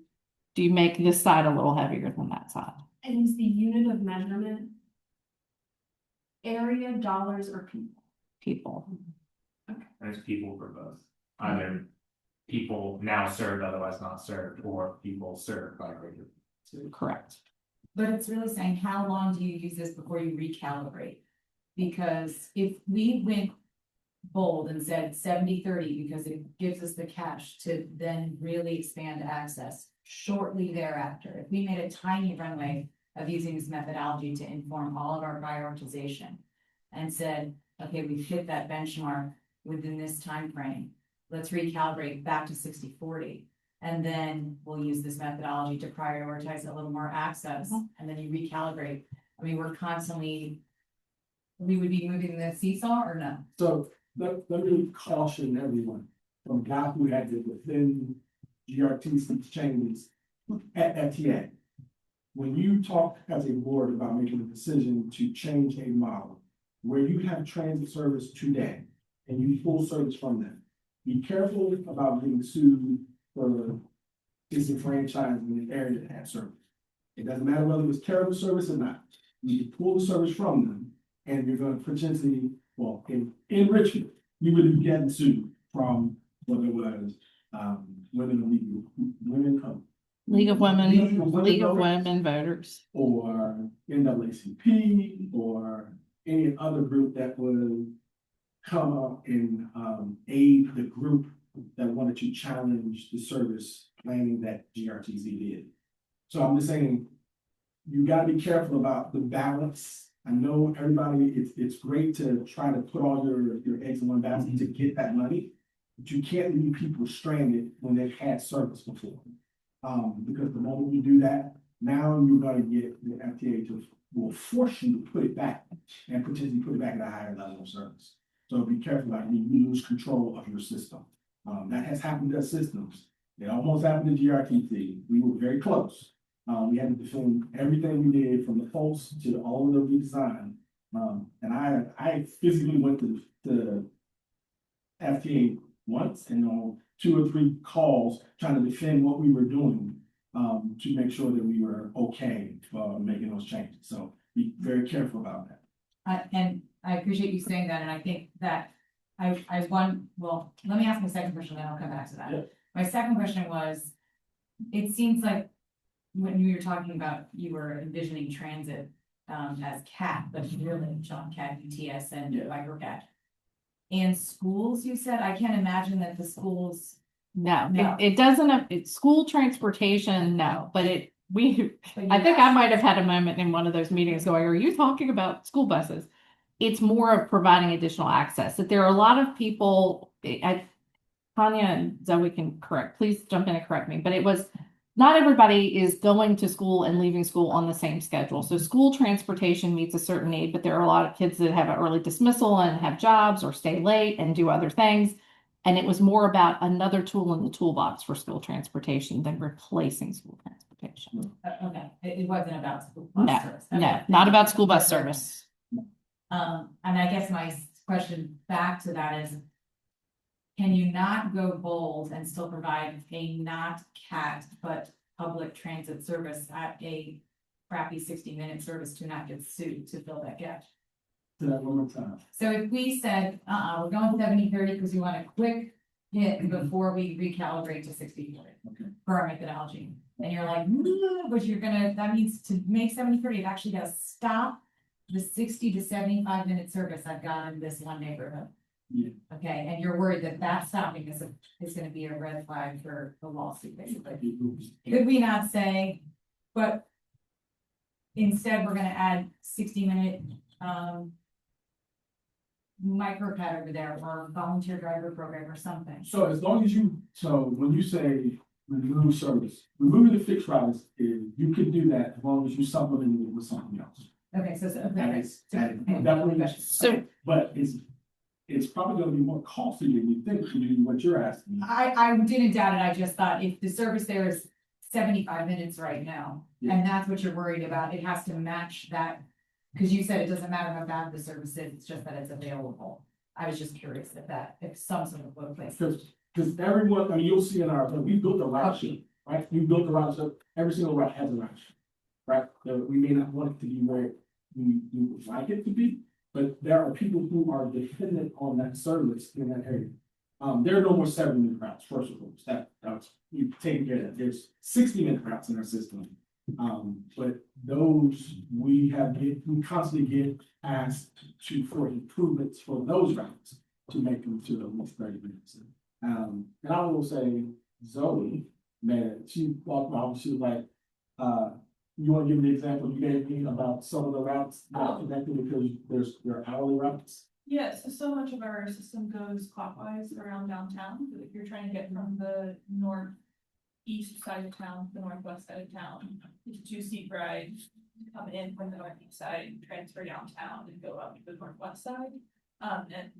make this side a little heavier than that side? And is the unit of measurement area, dollars, or people? People. There's people for both, either people now served, otherwise not served, or people served by greater. Correct. But it's really saying, how long do you use this before you recalibrate? Because if we went bold and said 70-30, because it gives us the cash to then really expand access shortly thereafter, if we made a tiny runway of using this methodology to inform all of our prioritization and said, okay, we've hit that benchmark within this time frame, let's recalibrate back to 60-40. And then we'll use this methodology to prioritize a little more access, and then you recalibrate. I mean, we're constantly, we would be moving the seesaw or no? So let me caution everyone from a guy who had it within GRTC changes at FTA. When you talk as a board about making a decision to change a model where you have transit service today and you pull service from them, be careful about being sued for disenfranchising an area that has service. It doesn't matter whether it was terrible service or not. You pull the service from them, and you're going to potentially, well, in Richmond, you would be getting sued from whether it was League of Women Voters, or NAACP, or any other group that would come up and aid the group that wanted to challenge the service planning that GRTC did. So I'm just saying, you gotta be careful about the balance. I know everybody, it's great to try to put all your eggs in one basket to get that money, but you can't leave people stranded when they've had service before. Because the moment you do that, now you're gonna get the FTA will force you to put it back and potentially put it back at a higher level of service. So be careful about you lose control of your system. That has happened to systems. It almost happened to GRTC. We were very close. We had to defend everything we did from the pulse to all of the redesign. And I physically went to the FTA once and on 2 or 3 calls trying to defend what we were doing to make sure that we were okay making those changes. So be very careful about that. And I appreciate you saying that, and I think that well, let me ask my second question, then I'll come back to that. Yeah. My second question was, it seems like when you were talking about, you were envisioning transit as CAT, but really John CAT, UTS, and microcat. And schools, you said, I can't imagine that the schools. No, No. it doesn't, it's school transportation, no, but I think I might have had a moment in one of those meetings going, are you talking about school buses? It's more of providing additional access, that there are a lot of people, Tanya and Zoe can please jump in and correct me, but it was, not everybody is going to school and leaving school on the same schedule. So school transportation meets a certain need, but there are a lot of kids that have an early dismissal and have jobs or stay late and do other things. And it was more about another tool in the toolbox for school transportation than replacing school transportation. Okay, it wasn't about school bus service. No, not about school bus service. And I guess my question back to that is. Can you not go bold and still provide a not CAT but public transit service at a crappy 60-minute service to not get sued to fill that gap? To that one more time. So if we said, we're going 70-30 because we want a quick hit before we recalibrate to 60-40. Okay. For our methodology, and you're like, "No," but that means to make 70-30, it actually gotta stop the 60 to 75-minute service I've got in this one neighborhood. Yeah. Okay, and you're worried that stopping is gonna be a red flag for the lawsuit, basically. Could we not say, but instead we're gonna add 60-minute, micro pad over there or volunteer driver program or something? So as long as when you say remove service, removing the fixed routes, you can do that as long as you supplement it with something else. Okay, so. That is definitely, So- but it's probably gonna be more costly than you think to do what you're asking. I didn't doubt it, I just thought if the service there is 75 minutes right now, and that's what you're worried about, it has to match that. Cause you said it doesn't matter how bad the service is, it's just that it's available. I was just curious if some sort of low place. Because everyone, I mean, you'll see in we built a route sheet, right? We built a route, so every single route has a route sheet, right? We may not want it to be where you would like it to be, but there are people who are dependent on that service in that area. There are no more 7-minute routes, first of all, that's you've taken care of that. There's 60-minute routes in our system. But those we constantly get asked for improvements for those routes to make them to at least 30 minutes. And I will say Zoe, man, she walked around, she was like, you want to give me the example you gave me about some of the routes not connected because they're hourly routes? Yeah, so much of our system goes clockwise around downtown. If you're trying to get from the northeast side of town to the northwest side of town, it's a 2-seat ride to come in from the northeast side, transfer downtown and go up to the northwest side. And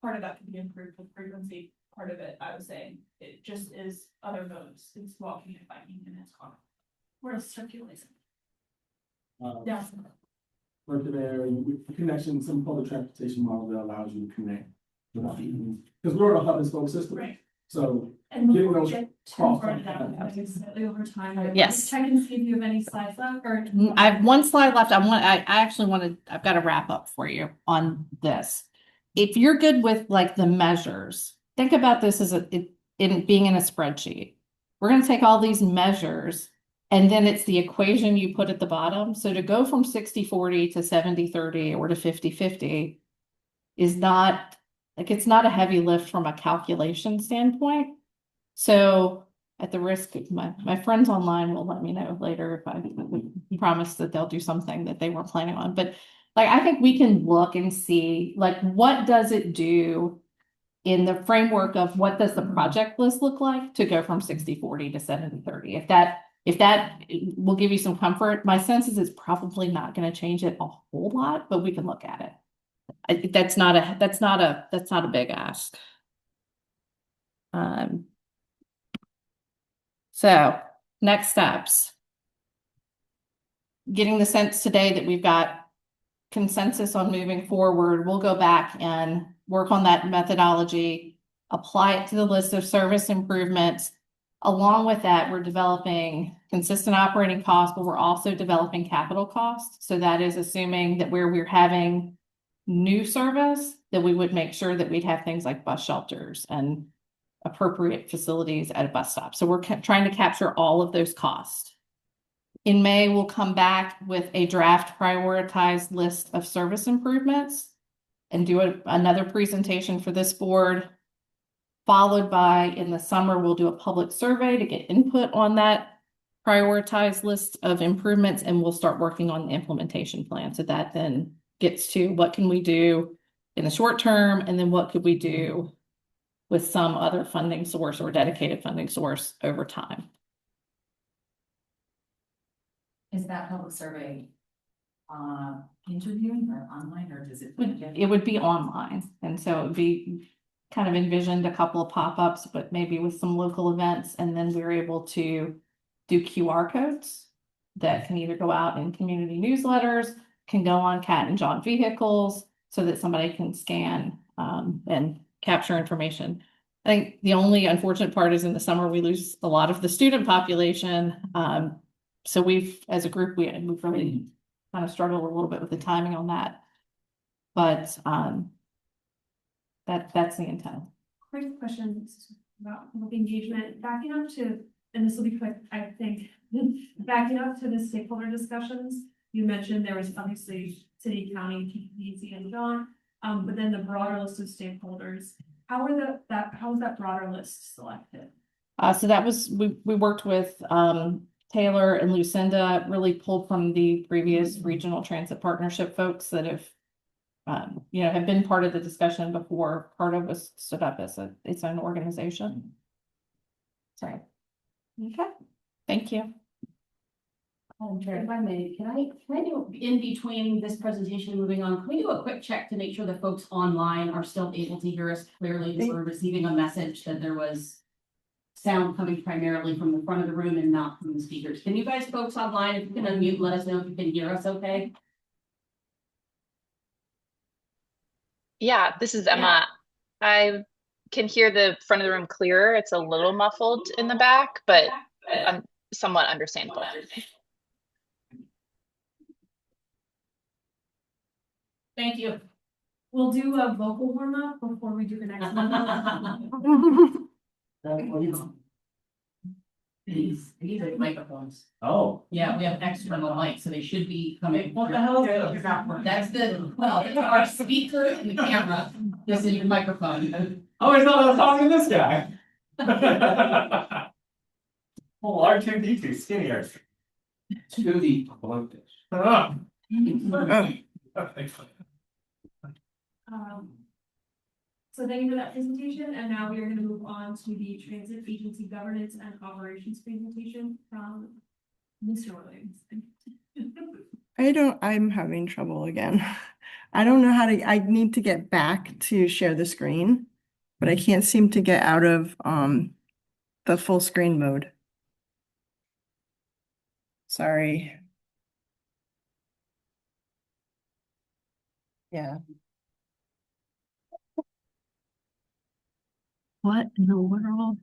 part of that can be improved with frequency. Part of it, I was saying, it just is other modes. It's walking and biking and it's car. We're circulating. Yeah. Work there, connection, some public transportation model that allows you to connect. Because we're a hub and spoke system. Right. So And getting before we those get too costs far down. down, I think slightly over time. Yes. Check and see if you have any slides left or. I have one slide left. I've got to wrap up for you on this. If you're good with like the measures, think about this as in being in a spreadsheet. We're going to take all these measures and then it's the equation you put at the bottom. So to go from 60-40 to 70-30 or to 50-50 is not like, it's not a heavy lift from a calculation standpoint. So at the risk of my friends online will let me know later if I promise that they'll do something that they weren't planning on. But like, I think we can look and see like, what does it do in the framework of what does the project list look like to go from 60-40 to 70-30? If that will give you some comfort, my sense is it's probably not going to change it a whole lot, but we can look at it. That's not a big ask. So next steps. Getting the sense today that we've got consensus on moving forward. We'll go back and work on that methodology, apply it to the list of service improvements. Along with that, we're developing consistent operating costs, but we're also developing capital costs. So that is assuming that where we're having new service, that we would make sure that we'd have things like bus shelters and appropriate facilities at a bus stop. So we're trying to capture all of those costs. In May, we'll come back with a draft prioritized list of service improvements and do another presentation for this board. Followed by, in the summer, we'll do a public survey to get input on that prioritized list of improvements, and we'll start working on the implementation plan. So that then gets to what can we do in the short term, and then what could we do with some other funding source or dedicated funding source over time. Is that public survey interviewing or online, or does it? It would be online, and so it would be kind of envisioned a couple of pop-ups, but maybe with some local events, and then we're able to do QR codes that can either go out in community newsletters, can go on Cat and John vehicles. so that somebody can scan and capture information. I think the only unfortunate part is in the summer, we lose a lot of the student population. So as a group, we've really kind of struggled a little bit with the timing on that. But that's the intent. Quick question about public engagement, backing up to, and this will be quick, I think, backing up to the stakeholder discussions. You mentioned there was obviously city, county, PPC, and John, but then the broader list of stakeholders. How was that broader list selected? So that was, we worked with Taylor and Lucinda, really pulled from the previous regional transit partnership folks that have have been part of the discussion before CARTA was stood up as its own organization. Sorry. Okay, thank you. If I may, can I do in between this presentation and moving on, can we do a quick check to make sure the folks online are still able to hear us clearly? That we're receiving a message that there was sound coming primarily from the front of the room and not from the speakers. Can you guys folks online, if you can unmute, let us know if you can hear us okay? Yeah, this is Emma. I can hear the front of the room clearer. It's a little muffled in the back, but somewhat understandable. Thank you. We'll do a vocal warm up before we do the next one. These are microphones. Oh. Yeah, we have external mics, so they should be coming. What the hell is that? That's that's our speaker and the camera. This is your microphone. Oh, I thought I was talking to this guy. Oh, R2D2 skinnier. To the bloated. So thank you for that presentation, and now we are going to move on to the transit agency governance and operations presentation from Mr. Williams. I'm having trouble again. I don't know I need to get back to share the screen, but I can't seem to get out of the full screen mode. Sorry. Yeah. What in the world?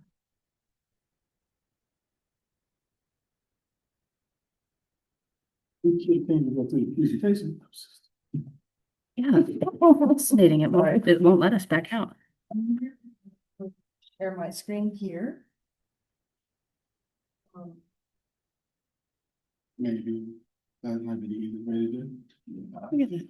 Yeah, fascinating. It won't let us back out. Share my screen here. Maybe that might be the easy way to do it. Look at that.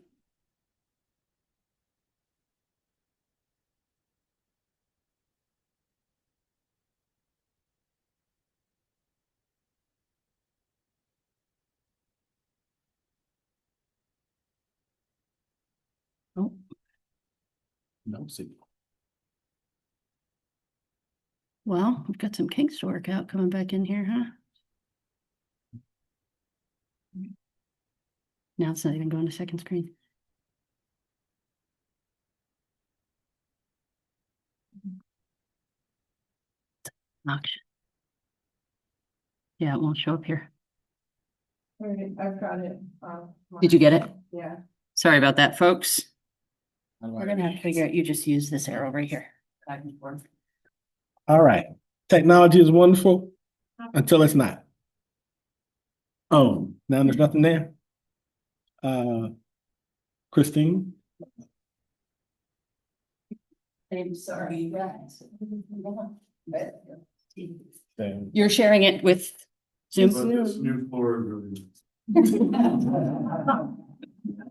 Oh, No signal. well, we've got some kinks to work out coming back in here, huh? Now it's not even going to second screen. Noxious. Yeah, it won't show up here. All right, I've got it. Did you get it? Yeah. Sorry about that, folks. We're gonna have to figure out, you just use this arrow right here. Back and forth. All right. Technology is wonderful until it's not. Oh, now there's nothing there. Christine? I'm sorry. You're sharing it with Zoom?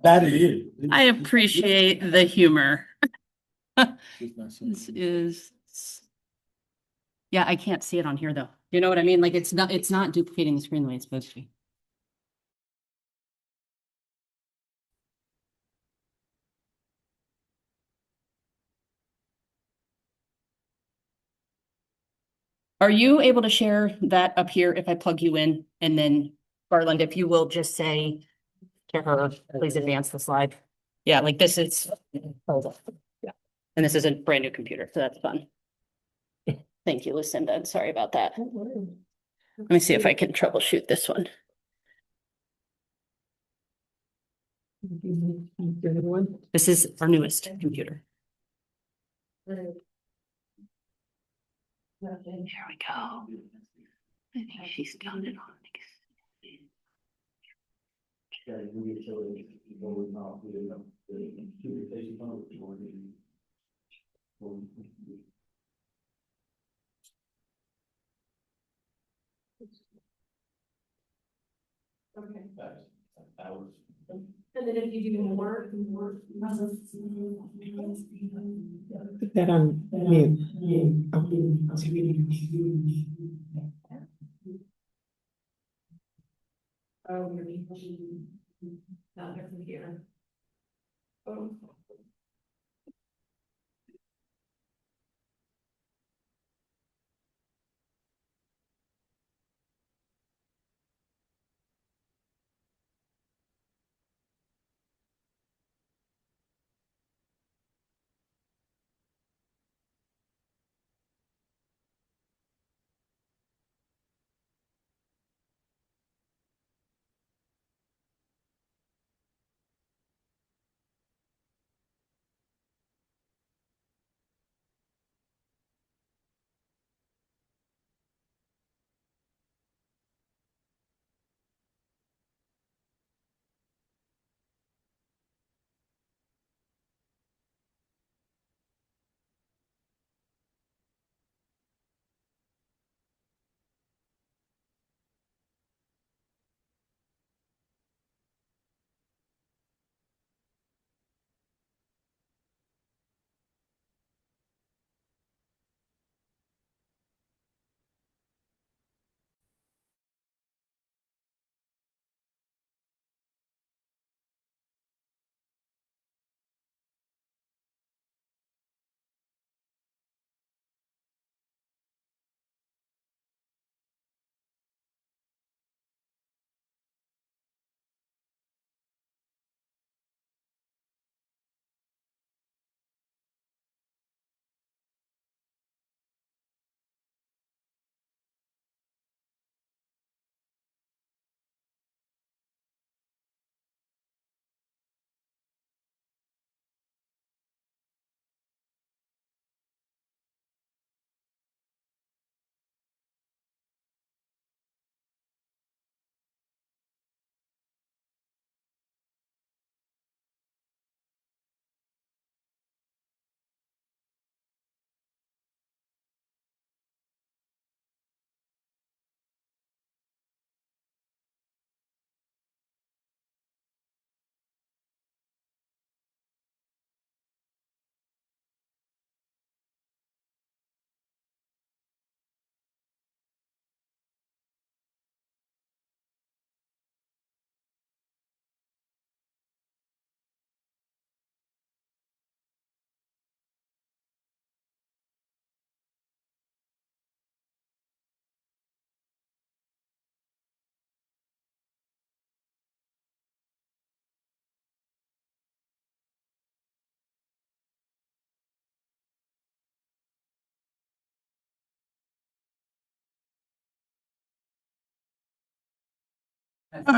That is. I appreciate the humor. This is. Yeah, I can't see it on here though. You know what I mean? Like it's not duplicating the screen the way it's supposed to be. Are you able to share that up here if I plug you in? And then Garland, if you will just say to her, please advance the slide. Yeah, like this is. Yeah. And this is a brand new computer, so that's fun. Thank you, Lucinda. I'm sorry about that. Let me see if I can troubleshoot this one. This is our newest computer. There we go. I think she's got it on. Okay. And then if you do more. Put that on mute. Oh, you're not their computer. Oh.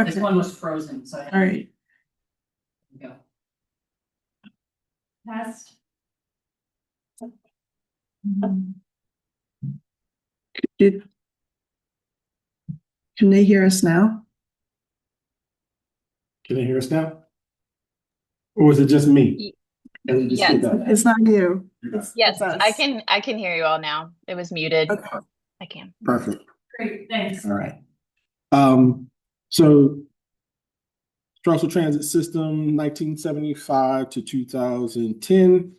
This one was frozen, so. All right. Go. Test. Can they hear us now? Can they hear us now? Or was it just me? Yes. It's not you. Yes, us. I can hear you all now. It was muted. Okay. I can. Perfect. Great, thanks. All right. So Charlottesville Transit System, 1975 to 2010.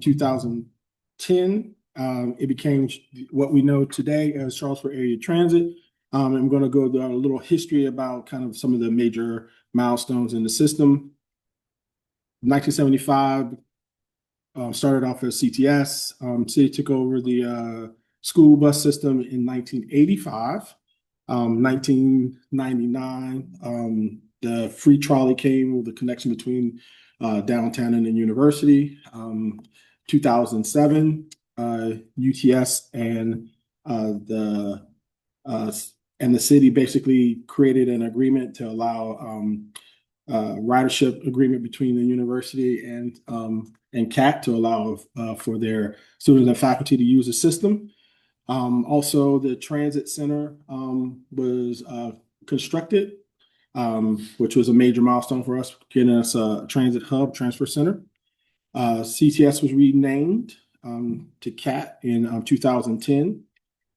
2010, it became what we know today as Charlottesville Area Transit. I'm going to go through a little history about kind of some of the major milestones in the system. 1975, started off as CTS. City took over the school bus system in 1985. 1999, the free trolley came with the connection between downtown and the university. 2007, UTS and the city basically created an agreement to allow ridership agreement between the university and CAT to allow for their students and faculty to use the system. Also, the transit center was constructed, which was a major milestone for us, getting us a transit hub transfer center. CTS was renamed to CAT in 2010.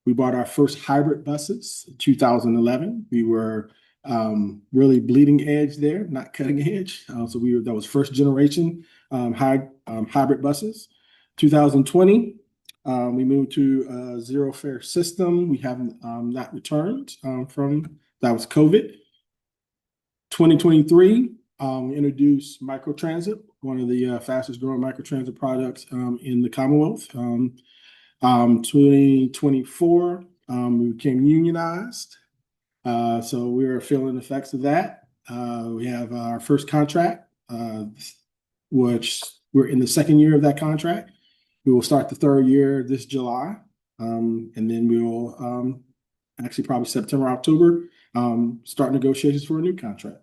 We bought our first hybrid buses in 2011. We were really bleeding edge there, not cutting edge. That was first generation hybrid buses. 2020, we moved to a zero fare system. We haven't not returned from that was COVID. 2023, introduced microtransit, one of the fastest growing microtransit products in the Commonwealth. 2024, we became unionized. So we are feeling the effects of that. We have our first contract, which we're in the second year of that contract. We will start the third year this July. And then we will actually probably September, October, start negotiations for a new contract.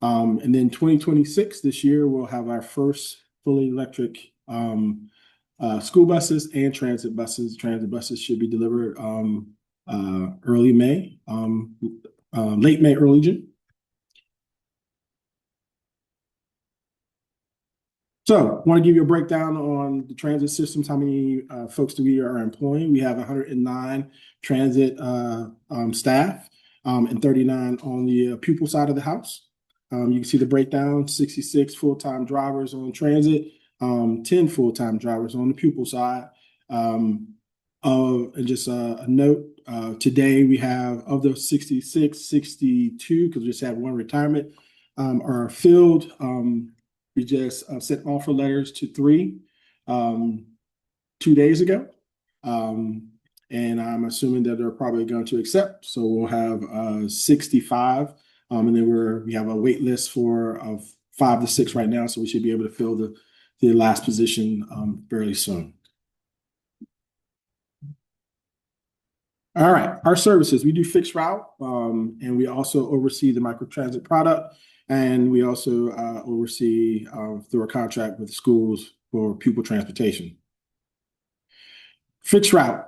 And then 2026, this year, we'll have our first fully electric school buses and transit buses. Transit buses should be delivered early May, late May, early June. So I want to give you a breakdown on the transit systems, how many folks do we are employing. We have 109 transit staff and 39 on the pupil side of the house. You can see the breakdown, 66 full-time drivers on transit, 10 full-time drivers on the pupil side. And just a note, today we have, of those 66, 62, because we just had one retirement, are filled. We just sent offer letters to 3 2 days ago. And I'm assuming that they're probably going to accept. So we'll have 65. And then we have a wait list for 5 to 6 right now. So we should be able to fill the last position fairly soon. All right, our services, we do fixed route, and we also oversee the microtransit product, and we also oversee through a contract with schools for pupil transportation. Fixed route,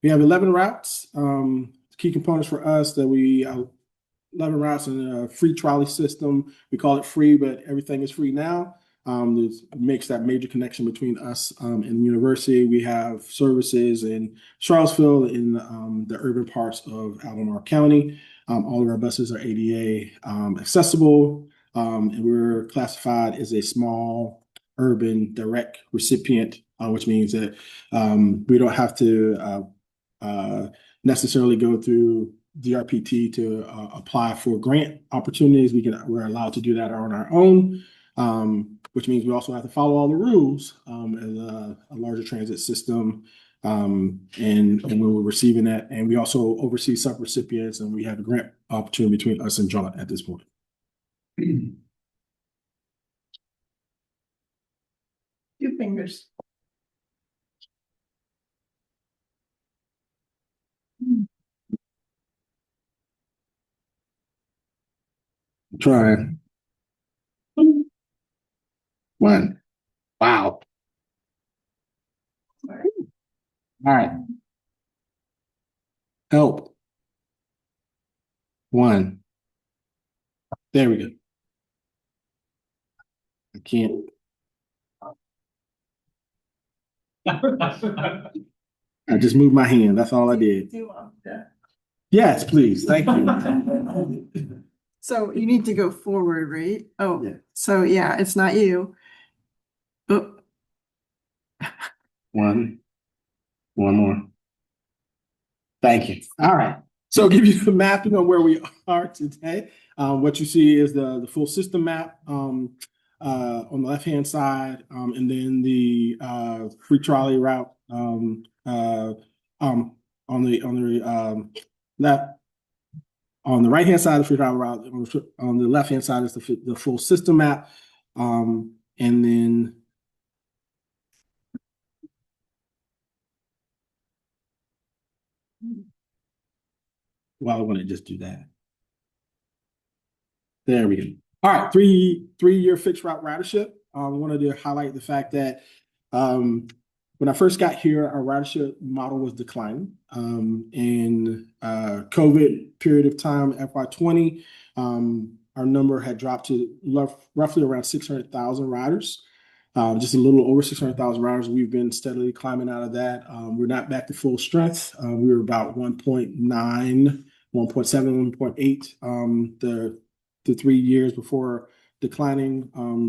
we have 11 routes. Key components for us that we 11 routes in a free trolley system. We call it free, but everything is free now. This makes that major connection between us and the university. We have services in Charlottesville, in the urban parts of Albemarle County. All of our buses are ADA accessible, and we're classified as a small urban direct recipient, which means that we don't have to necessarily go through DRPT to apply for grant opportunities. We're allowed to do that on our own. Which means we also have to follow all the rules as a larger transit system, and when we're receiving that. And we also oversee subrecipients, and we have a grant opportunity between us and John at this point. 2 fingers. Trying. 1. Wow. All right. Help. 1. There we go. I can't. I just moved my hand. That's all I did. Yes, please. Thank you. So you need to go forward, right? Oh, Yeah. So yeah, it's not you. Oh. 1 more. Thank you. All right. So I'll give you the mapping on where we are today. What you see is the full system map on the left-hand side, and then the free trolley route on the left. On the right-hand side of the free trolley route, on the left-hand side is the full system map, and then well, I want to just do that. There we go. All right, three-year fixed route ridership. I wanted to highlight the fact that when I first got here, our ridership model was declining. In COVID period of time, FY20, our number had dropped to roughly around 600,000 riders. Just a little over 600,000 riders. We've been steadily climbing out of that. We're not back to full strength. We were about 1.9, 1.7, 1.8 the 3 years before declining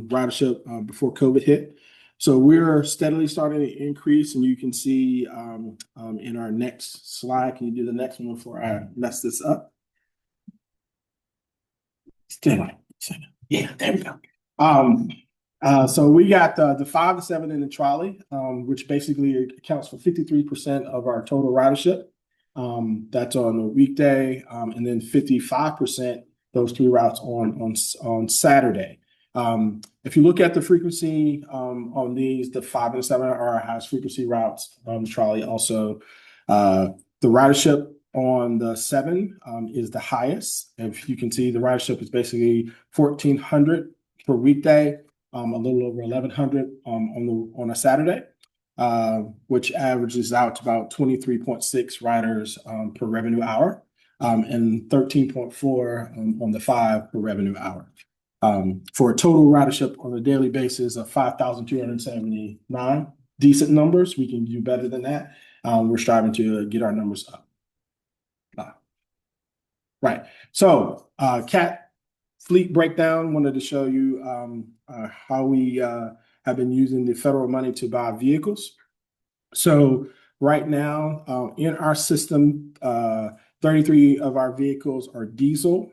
ridership before COVID hit. So we're steadily starting to increase, and you can see in our next slide. Can you do the next one before I mess this up? Yeah, there we go. So we got the 5 to 7 in the trolley, which basically accounts for 53% of our total ridership. That's on a weekday, and then 55%. Those 3 routes on Saturday. If you look at the frequency on these, the 5 and 7 are our highest frequency routes on the trolley. Also, the ridership on the 7 is the highest. If you can see, the ridership is basically 1,400 per weekday, a little over 1,100 on a Saturday, which averages out to about 23.6 riders per revenue hour. And 13.4 on the 5 per revenue hour. For a total ridership on a daily basis of 5,279. Decent numbers. We can do better than that. We're striving to get our numbers up. Right. So CAT fleet breakdown. Wanted to show you how we have been using the federal money to buy vehicles. So right now in our system, 33 of our vehicles are diesel.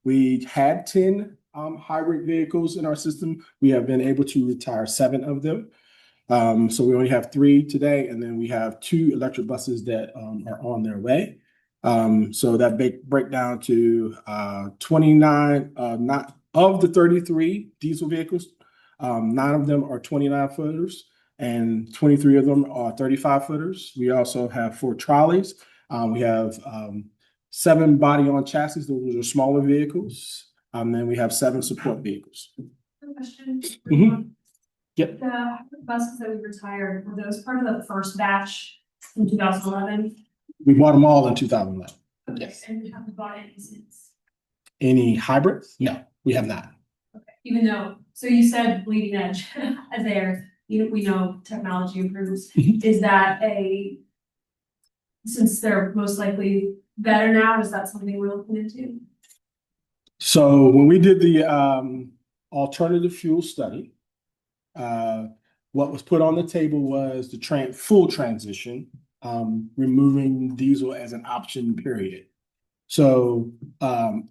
We had 10 hybrid vehicles in our system. We have been able to retire 7 of them. So we only have 3 today, and then we have 2 electric buses that are on their way. So that break down to 29, not of the 33 diesel vehicles, 9 of them are 29 footers and 23 of them are 35 footers. We also have 4 trolleys. We have 7 body on chassis. Those are smaller vehicles. Then we have 7 support vehicles. Question. Yep. The buses that we retired, were those part of the first batch in 2011? We bought them all in 2011. Okay, Yes. and we haven't bought any since. Any hybrids? No, we have not. Okay, even though, so you said bleeding edge as there, we know technology improves. Is that since they're most likely better now, is that something we're looking into? So when we did the alternative fuel study, what was put on the table was the full transition, removing diesel as an option, period. So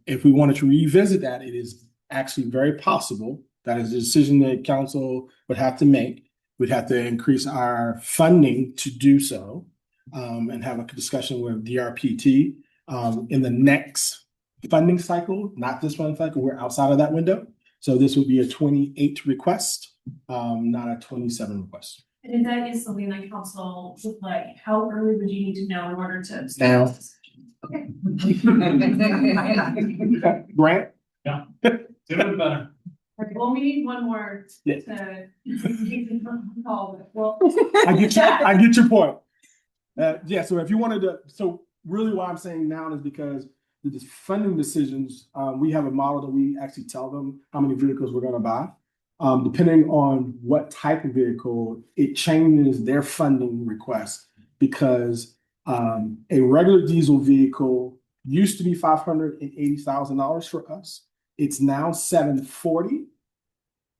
if we wanted to revisit that, it is actually very possible. That is a decision that council would have to make. We'd have to increase our funding to do so, and have a discussion with DRPT in the next funding cycle, not this funding cycle. We're outside of that window. So this would be a 28 request, not a 27 request. And if that is something that council would like, how early would you need to know in order to? Now. Okay. Grant? Yeah. Doing better. Okay, well, we need one more Yes. to call. Well, I get your point. Yeah, so if you wanted to, so really what I'm saying now is because the funding decisions, we have a model that we actually tell them how many vehicles we're gonna buy. Depending on what type of vehicle, it changes their funding request because a regular diesel vehicle used to be $580,000 for us. It's now $740,000,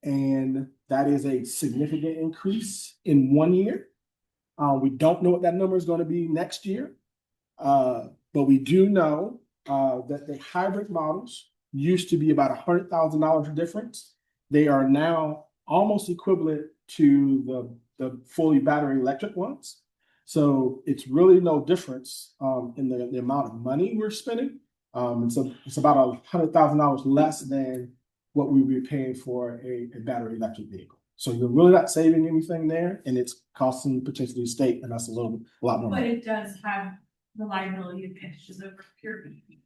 and that is a significant increase in 1 year. We don't know what that number is going to be next year, but we do know that the hybrid models used to be about $100,000 difference. They are now almost equivalent to the fully battery electric ones. So it's really no difference in the amount of money we're spending. It's about $100,000 less than what we would be paying for a battery electric vehicle. So you're really not saving anything there, and it's costing potentially the state and us a lot more but money. it does have the liability advantages over pure EV.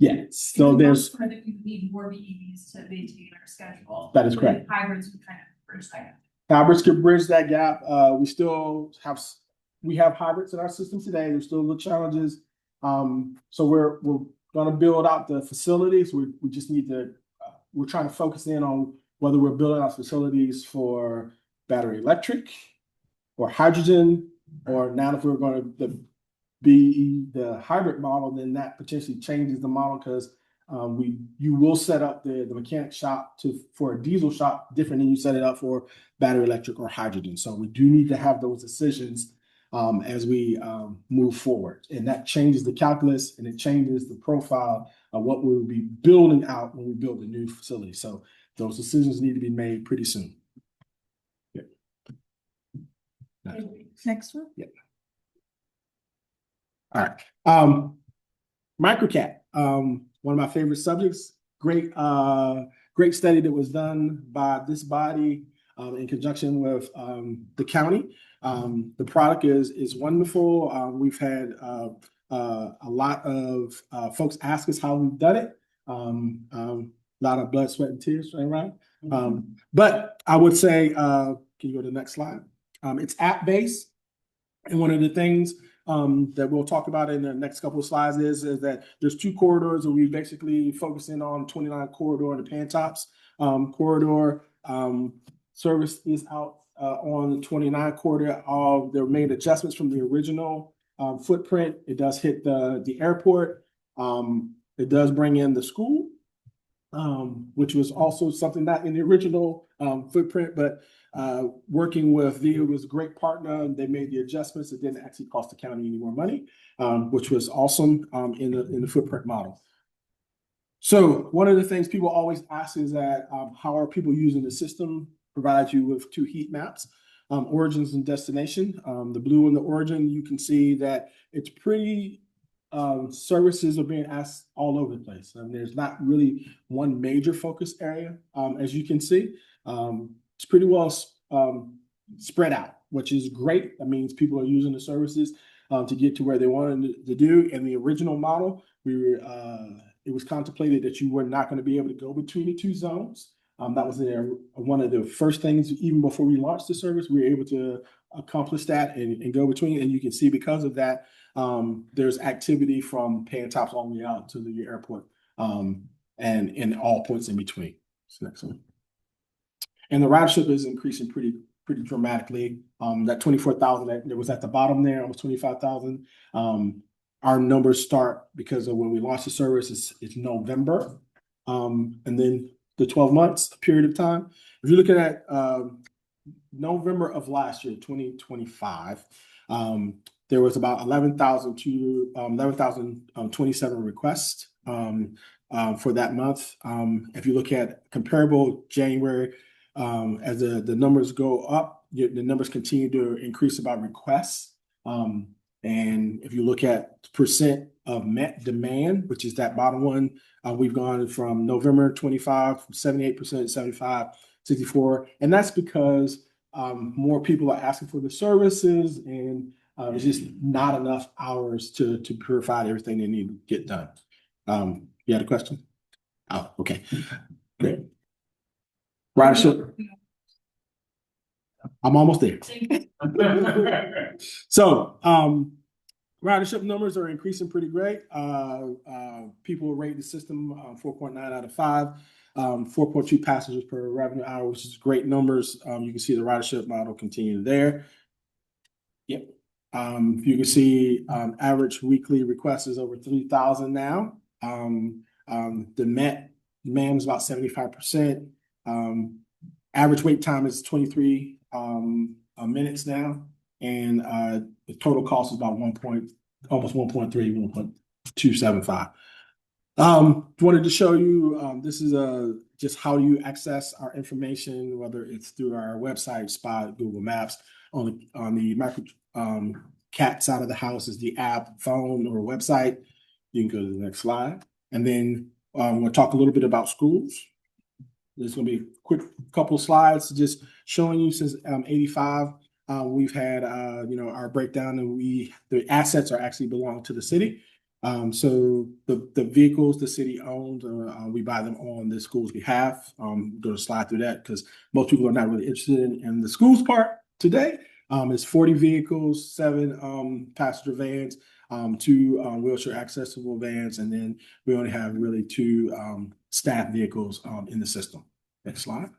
Yes, so there's, I think we need more BEVs to maintain our schedule. That is correct. Hybrids would kind of bridge that. hybrids could bridge that gap. We still have hybrids in our system today. There's still the challenges. So we're gonna build out the facilities. We just need to, we're trying to focus in on whether we're building out facilities for battery electric or hydrogen, or now if we're going to be the hybrid model, then that potentially changes the model because you will set up the mechanic shop for a diesel shop different than you set it up for battery electric or hydrogen. So we do need to have those decisions as we move forward, and that changes the calculus and it changes the profile of what we will be building out when we build a new facility. So those decisions need to be made pretty soon. Yeah. Next one. Yeah. All right. Microcat, one of my favorite subjects. Great study that was done by this body in conjunction with the county. The product is wonderful. We've had a lot of folks ask us how we've done it. A lot of blood, sweat, and tears, right? But I would say, can you go to the next slide? It's app-based, and one of the things that we'll talk about in the next couple of slides is that there's two corridors that we basically focus in on: 29 corridor and the Pantops corridor. Service is out on the 29 corridor. There were made adjustments from the original footprint. It does hit the airport. It does bring in the school, which was also something not in the original footprint, but working with VIA was a great partner. They made the adjustments. It didn't actually cost the county any more money, which was awesome in the footprint model. So one of the things people always ask is that how are people using the system? Provides you with two heat maps, origins and destination. The blue and the origin, you can see that it's pretty services are being asked all over the place. There's not really one major focus area, as you can see. It's pretty well spread out, which is great. That means people are using the services to get to where they wanted to do. In the original model, it was contemplated that you were not going to be able to go between the two zones. That was one of the first things, even before we launched the service, we were able to accomplish that and go between. And you can see because of that, there's activity from Pantops all the way out to the airport and in all points in between. So next one. And the ridership is increasing pretty dramatically. That 24,000 that was at the bottom there, almost 25,000. Our numbers start because of when we launched the service, it's November. And then the 12 months period of time. If you're looking at November of last year, 2025, there was about 11,027 requests for that month. If you look at comparable January, as the numbers go up, the numbers continue to increase about requests. And if you look at percent of met demand, which is that bottom one, we've gone from November 25, 78%, 75, 64. And that's because more people are asking for the services and there's just not enough hours to provide everything they need to get done. You had a question? Oh, okay. Great. Ridership. I'm almost there. So, ridership numbers are increasing pretty great. People rate the system 4.9 out of 5, 4.2 passengers per revenue hour, which is great numbers. You can see the ridership model continue there. Yep. You can see average weekly requests is over 3,000 now. The met demand is about 75%. Average wait time is 23 minutes now, and the total cost is about almost 1.3, 1.275. Wanted to show you this is just how you access our information, whether it's through our website, Spot, Google Maps. On the micro cat side of the house is the app, phone, or website. You can go to the next slide, and then we'll talk a little bit about schools. There's going to be a quick couple of slides just showing you since 85. We've had our breakdown, and the assets are actually belong to the city. So the vehicles the city owns, we buy them on the school's behalf. I'm going to slide through that because most people are not really interested in the school's part today. It's 40 vehicles, 7 passenger vans, 2 wheelchair accessible vans, and then we only have really 2 staff vehicles in the system. Next slide.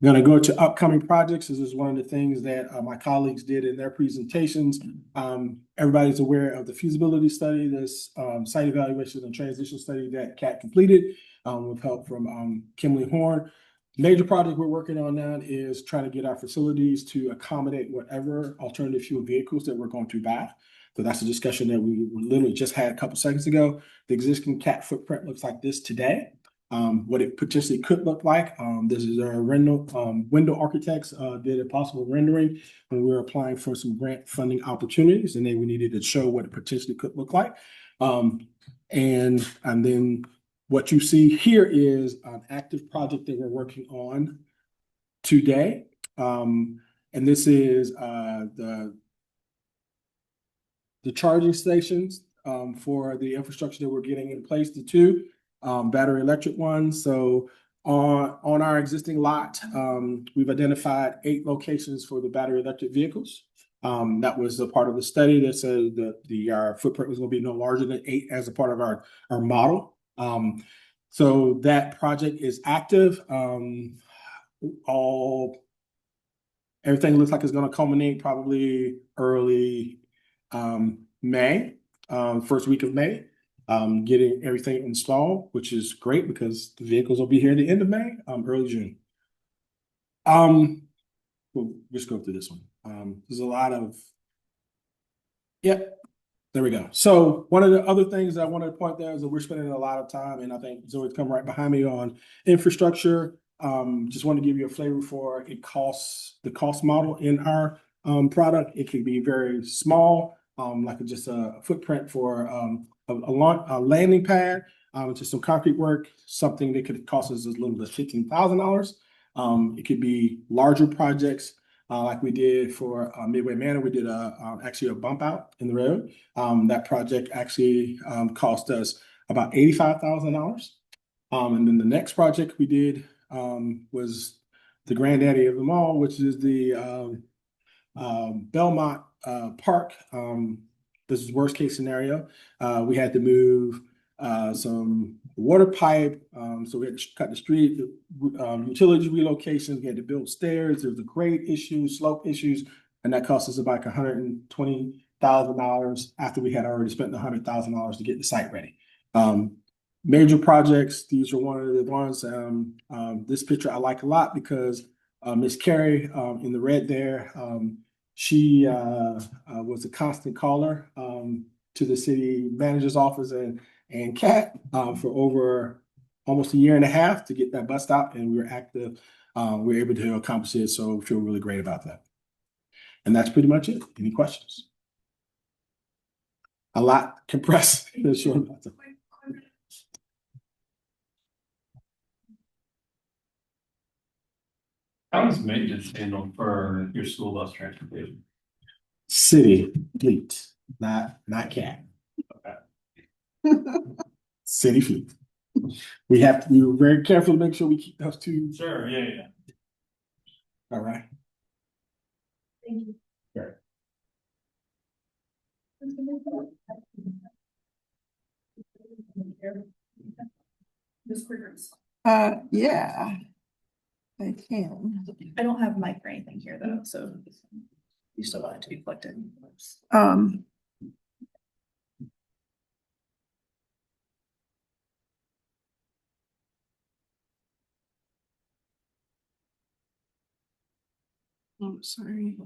I'm going to go to upcoming projects. This is one of the things that my colleagues did in their presentations. Everybody's aware of the feasibility study, this site evaluation and transition study that CAT completed with help from Kimberly Horn. Major project we're working on now is trying to get our facilities to accommodate whatever alternative fuel vehicles that we're going to buy. So that's a discussion that we literally just had a couple seconds ago. The existing CAT footprint looks like this today. What it potentially could look like. This is our window architects did a possible rendering when we were applying for some grant funding opportunities, and then we needed to show what it potentially could look like. And then what you see here is an active project that we're working on today. And this is the charging stations for the infrastructure that we're getting in place, the 2 battery electric ones. So on our existing lot, we've identified 8 locations for the battery electric vehicles. That was a part of the study that said that our footprint was going to be no larger than 8 as a part of our model. So that project is active. Everything looks like it's going to culminate probably early May, first week of May. Getting everything installed, which is great because the vehicles will be here at the end of May, early June. We'll just go through this one. There's a lot of, yep, there we go. So one of the other things that I wanted to point there is that we're spending a lot of time, and I think Zoe's come right behind me on infrastructure. Just want to give you a flavor for the cost model in our product. It can be very small, like just a footprint for a landing pad, just some concrete work, something that could cost us as little as $15,000. It could be larger projects, like we did for Midway Manor. We did actually a bump out in the road. That project actually cost us about $85,000. And then the next project we did was the granddaddy of them all, which is the Belmont Park. This is worst case scenario. We had to move some water pipe. So we had to cut the street, utility relocations. We had to build stairs. There was a grade issue, slope issues, and that cost us about $120,000 after we had already spent the $100,000 to get the site ready. Major projects. These are one of the ones. This picture I like a lot because Miss Carrie in the red there. She was a constant caller to the city manager's office and CAT for over almost a year and a half to get that bust out, and we were active. We were able to accomplish it, so we feel really great about that. And that's pretty much it. Any questions? A lot compressed in a short amount of time. How is maintenance handled for your school bus transportation? City fleet, not CAT. Okay. City fleet. We were very careful to make sure we keep those 2. Sure, yeah. All right. Thank you. Sure. Yeah, I can. I don't have a mic or anything here though, so you still want it to be plugged in. Oh, sorry.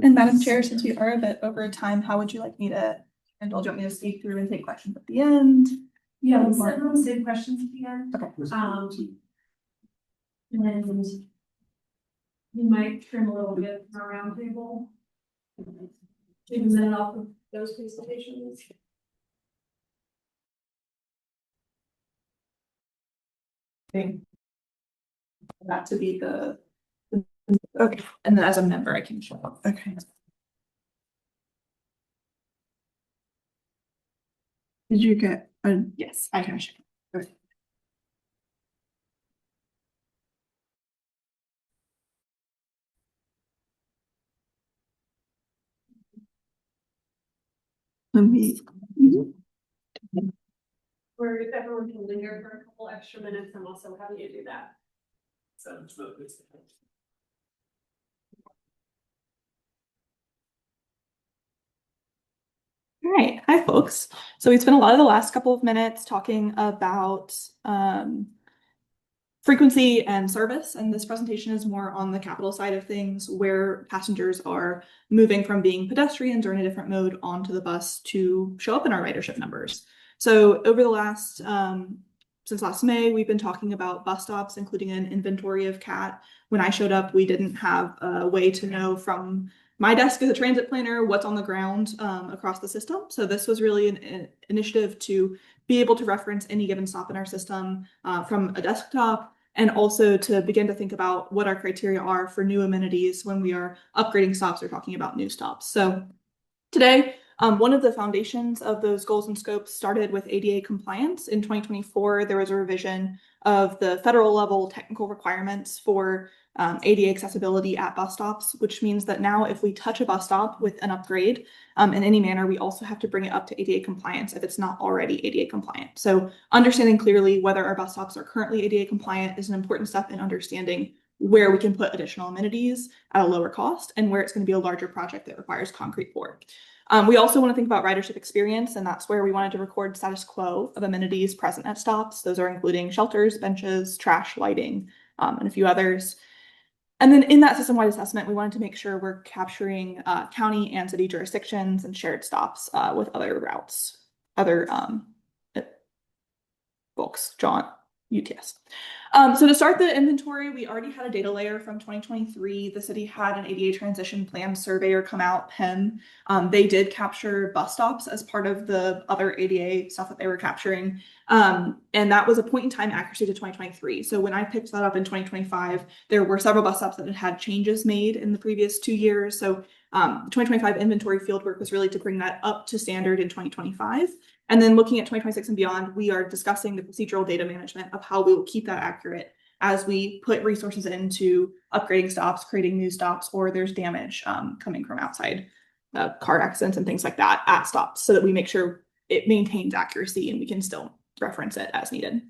And Madam Chair, since we are a bit over time, how would you like me to handle? Do you want me to speak through and take questions at the end? Yeah, let's save questions at the end. Okay. And you might trim a little bit from our round table. Take a minute off of those presentations. That to be the Okay, and then as a member, I can show up. Okay. Did you get a? Yes, I can show up. Okay. Let me. Or if everyone can linger for a couple extra minutes, I'm also happy to do that. All right, hi folks. So we spent a lot of the last couple of minutes talking about frequency and service, and this presentation is more on the capital side of things, where passengers are moving from being pedestrians or in a different mode onto the bus to show up in our ridership numbers. So over the last since last May, we've been talking about bus stops, including an inventory of CAT. When I showed up, we didn't have a way to know from my desk as a transit planner what's on the ground across the system. So this was really an initiative to be able to reference any given stop in our system from a desktop, and also to begin to think about what our criteria are for new amenities when we are upgrading stops or talking about new stops. So today, one of the foundations of those goals and scopes started with ADA compliance. In 2024, there was a revision of the federal level technical requirements for ADA accessibility at bus stops, which means that now if we touch a bus stop with an upgrade in any manner, we also have to bring it up to ADA compliance if it's not already ADA compliant. So understanding clearly whether our bus stops are currently ADA compliant is an important step in understanding where we can put additional amenities at a lower cost and where it's going to be a larger project that requires concrete for. We also want to think about ridership experience, and that's where we wanted to record status quo of amenities present at stops. Those are including shelters, benches, trash, lighting, and a few others. And then in that system-wide assessment, we wanted to make sure we're capturing county and city jurisdictions and shared stops with other routes, other folks, John, UTS. So to start the inventory, we already had a data layer from 2023. The city had an ADA transition plan surveyor come out, PIM. They did capture bus stops as part of the other ADA stuff that they were capturing. And that was a point in time accuracy to 2023. So when I picked that up in 2025, there were several bus stops that had had changes made in the previous 2 years. So 2025 inventory fieldwork was really to bring that up to standard in 2025. And then looking at 2026 and beyond, we are discussing the procedural data management of how we will keep that accurate as we put resources into upgrading stops, creating new stops, or there's damage coming from outside car accidents and things like that at stops, so that we make sure it maintains accuracy and we can still reference it as needed.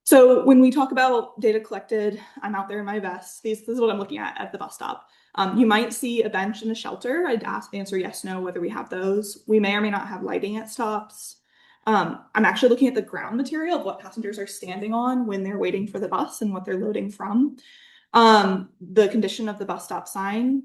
So when we talk about data collected, I'm out there in my vest. This is what I'm looking at the bus stop. You might see a bench and a shelter. I'd answer yes, no, whether we have those. We may or may not have lighting at stops. I'm actually looking at the ground material of what passengers are standing on when they're waiting for the bus and what they're loading from. The condition of the bus stop sign,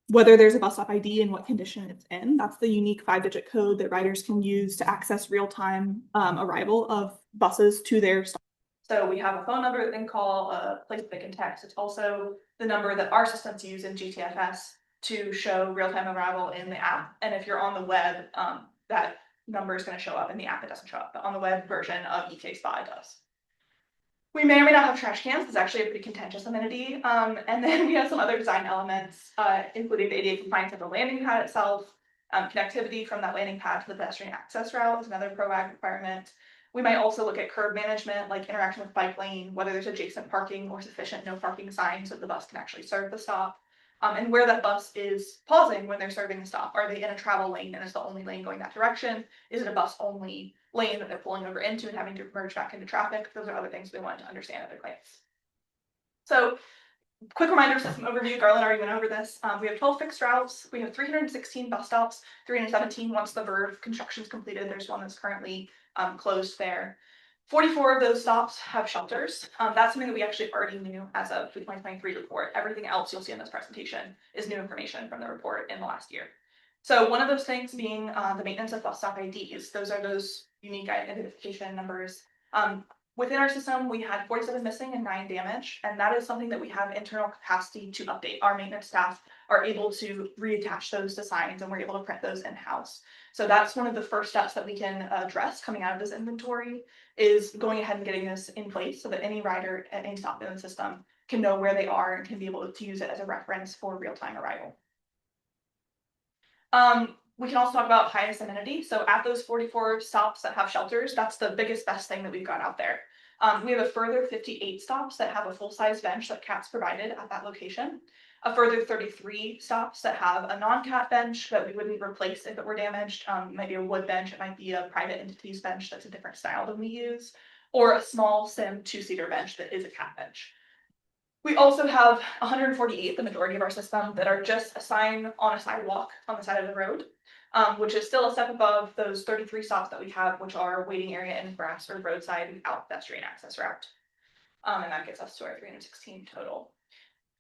whether there's a bus stop ID and what condition it's in. That's the unique 5-digit code that riders can use to access real-time arrival of buses to their stop. So we have a phone number that they can call, a place that they can text. It's also the number that our systems use in GTFS to show real-time arrival in the app. And if you're on the web, that number is going to show up. In the app, it doesn't show up, but on the web version of ETA Spot, it does. We may or may not have trash cans. It's actually a pretty contentious amenity. And then we have some other design elements, including the ADA compliance of the landing pad itself. Connectivity from that landing pad to the pedestrian access route is another PROAG requirement. We might also look at curb management, like interaction with bike lane, whether there's adjacent parking or sufficient no parking signs so the bus can actually serve the stop. And where that bus is pausing when they're serving the stop. Are they in a travel lane and is the only lane going that direction? Is it a bus only lane that they're pulling over into and having to merge back into traffic? Those are other things we wanted to understand at a glance. So quick reminder, system overview. Garland already went over this. We have 12 fixed routes. We have 316 bus stops, 317 once the Verve construction is completed. There's one that's currently closed there. 44 of those stops have shelters. That's something that we actually already knew as of the 2023 report. Everything else you'll see in this presentation is new information from the report in the last year. So one of those things being the maintenance of bus stop IDs. Those are those unique identification numbers. Within our system, we had 47 missing and 9 damage, and that is something that we have internal capacity to update. Our maintenance staff are able to reattach those to signs, and we're able to print those in-house. So that's one of the first steps that we can address coming out of this inventory, is going ahead and getting this in place so that any rider at any stop in the system can know where they are and can be able to use it as a reference for real-time arrival. We can also talk about highest amenity. So at those 44 stops that have shelters, that's the biggest, best thing that we've got out there. We have a further 58 stops that have a full-size bench that CAT's provided at that location. A further 33 stops that have a non-CAT bench that we wouldn't replace if it were damaged. It might be a wood bench, it might be a private entity's bench that's a different style than we use, or a small sim 2-seater bench that is a CAT bench. We also have 148, the majority of our system, that are just a sign on a sidewalk on the side of the road, which is still a step above those 33 stops that we have, which are waiting area in grass or roadside without pedestrian access route. And that gets us to our 316 total.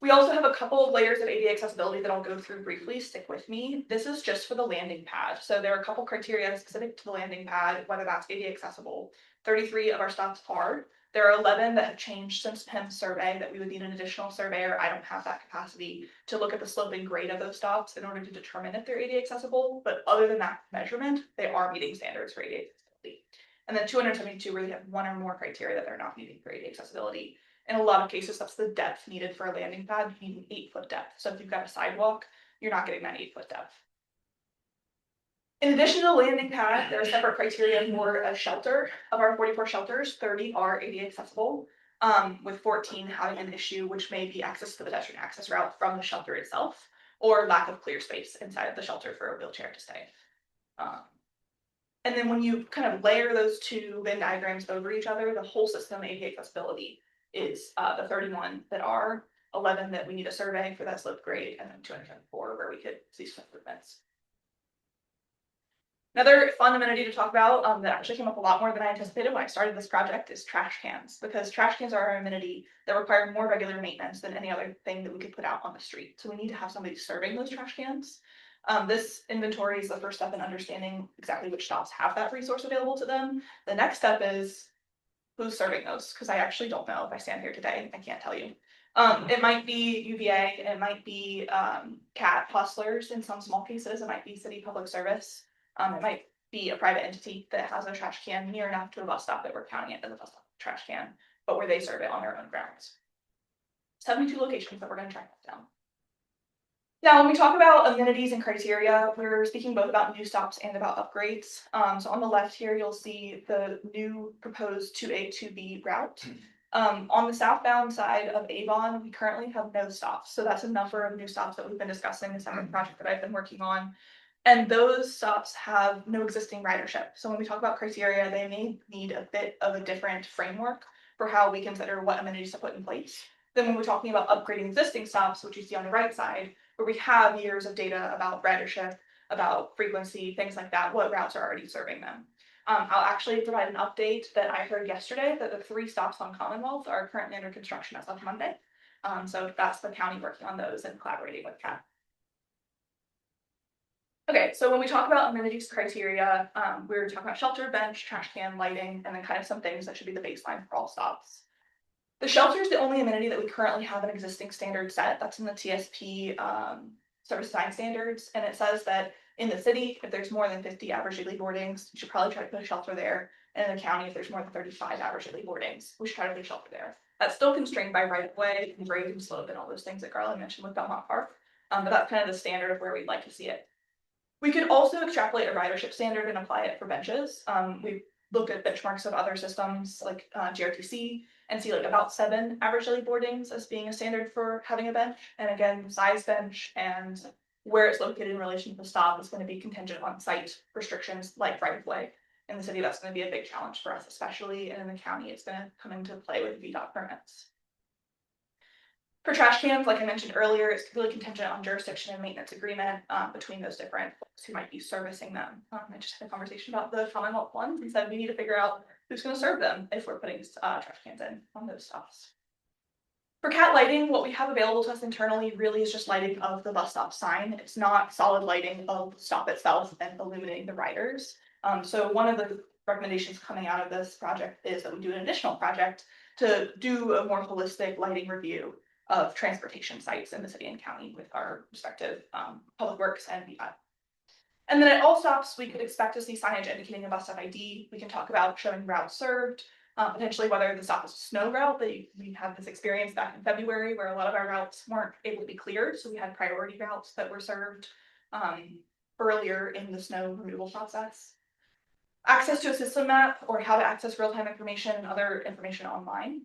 We also have a couple of layers of ADA accessibility that I'll go through briefly. Stick with me. This is just for the landing pad. So there are a couple criteria specific to the landing pad, whether that's ADA accessible. 33 of our stops are. There are 11 that have changed since PIM's survey that we would need an additional surveyor. I don't have that capacity to look at the slope and grade of those stops in order to determine if they're ADA accessible. But other than that measurement, they are meeting standards for ADA accessibility. And then 272 where they have one or more criteria that they're not meeting for ADA accessibility. In a lot of cases, that's the depth needed for a landing pad. You need an 8-foot depth. So if you've got a sidewalk, you're not getting that 8-foot depth. In addition to the landing pad, there are separate criteria for a shelter. Of our 44 shelters, 30 are ADA accessible, with 14 having an issue, which may be access to the pedestrian access route from the shelter itself, or lack of clear space inside of the shelter for a wheelchair to stay. And then when you kind of layer those two Venn diagrams over each other, the whole system ADA accessibility is the 31 that are, 11 that we need a survey for that slope grade, and then 204 where we could see some improvements. Another fun amenity to talk about that actually came up a lot more than I anticipated when I started this project is trash cans, because trash cans are an amenity that require more regular maintenance than any other thing that we could put out on the street. So we need to have somebody serving those trash cans. This inventory is the first step in understanding exactly which stops have that resource available to them. The next step is who's serving those, because I actually don't know. If I stand here today, I can't tell you. It might be UVA, it might be CAT hustlers in some small cases, it might be city public service. It might be a private entity that has a trash can near enough to a bus stop that we're counting it as a bus stop trash can, but where they serve it on their own grounds. 72 locations that we're going to track that down. Now, when we talk about amenities and criteria, we're speaking both about new stops and about upgrades. So on the left here, you'll see the new proposed 2A, 2B route. On the southbound side of Avon, we currently have no stops. So that's a number of new stops that we've been discussing, a separate project that I've been working on. And those stops have no existing ridership. So when we talk about criteria, they may need a bit of a different framework for how we consider what amenities to put in place. Then when we're talking about upgrading existing stops, which you see on the right side, where we have years of data about ridership, about frequency, things like that, what routes are already serving them. I'll actually provide an update that I heard yesterday that the 3 stops on Commonwealth are currently under construction as of Monday. So that's the county working on those and collaborating with CAT. Okay, so when we talk about amenities criteria, we're talking about shelter, bench, trash can, lighting, and then kind of some things that should be the baseline for all stops. The shelter is the only amenity that we currently have an existing standard set. That's in the TSP service design standards. And it says that in the city, if there's more than 50 average daily boardings, you should probably try to put a shelter there. And in the county, if there's more than 35 average daily boardings, we should try to put a shelter there. That's still constrained by right of way and grade and slope and all those things that Garland mentioned with Belmont Park. But that's kind of the standard of where we'd like to see it. We could also extrapolate a ridership standard and apply it for benches. We've looked at benchmarks of other systems like GRTC and see like about 7 average daily boardings as being a standard for having a bench. And again, size bench and where it's located in relation to the stop is going to be contingent on site restrictions like right of way. In the city, that's going to be a big challenge for us, especially, and in the county, it's going to come into play with VDOT permits. For trash cans, like I mentioned earlier, it's really contingent on jurisdiction and maintenance agreement between those different folks who might be servicing them. I just had a conversation about the Commonwealth ones and said we need to figure out who's going to serve them if we're putting trash cans in on those stops. For CAT lighting, what we have available to us internally really is just lighting of the bus stop sign. It's not solid lighting of the stop itself and illuminating the riders. So one of the recommendations coming out of this project is that we do an additional project to do a more holistic lighting review of transportation sites in the city and county with our respective public works and VDOT. And then at all stops, we could expect to see signage indicating a bus stop ID. We can talk about showing routes served, Potentially whether the stop is a snow route, we had this experience back in February where a lot of our routes weren't able to be cleared, so we had priority routes that were served earlier in the snow removal process. Access to a system map or how to access real-time information and other information online.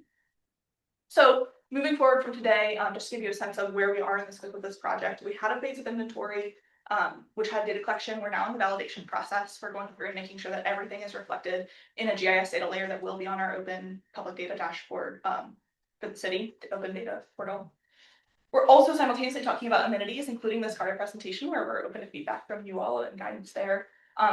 So moving forward from today, just to give you a sense of where we are in the scope of this project, we had a phase of inventory, which had data collection. We're now in the validation process. We're going through and making sure that everything is reflected in a GIS data layer that will be on our open public data dashboard for the city, the open data portal. We're also simultaneously talking about amenities, including this CARTA presentation, where we're open to feedback from you all and guidance there,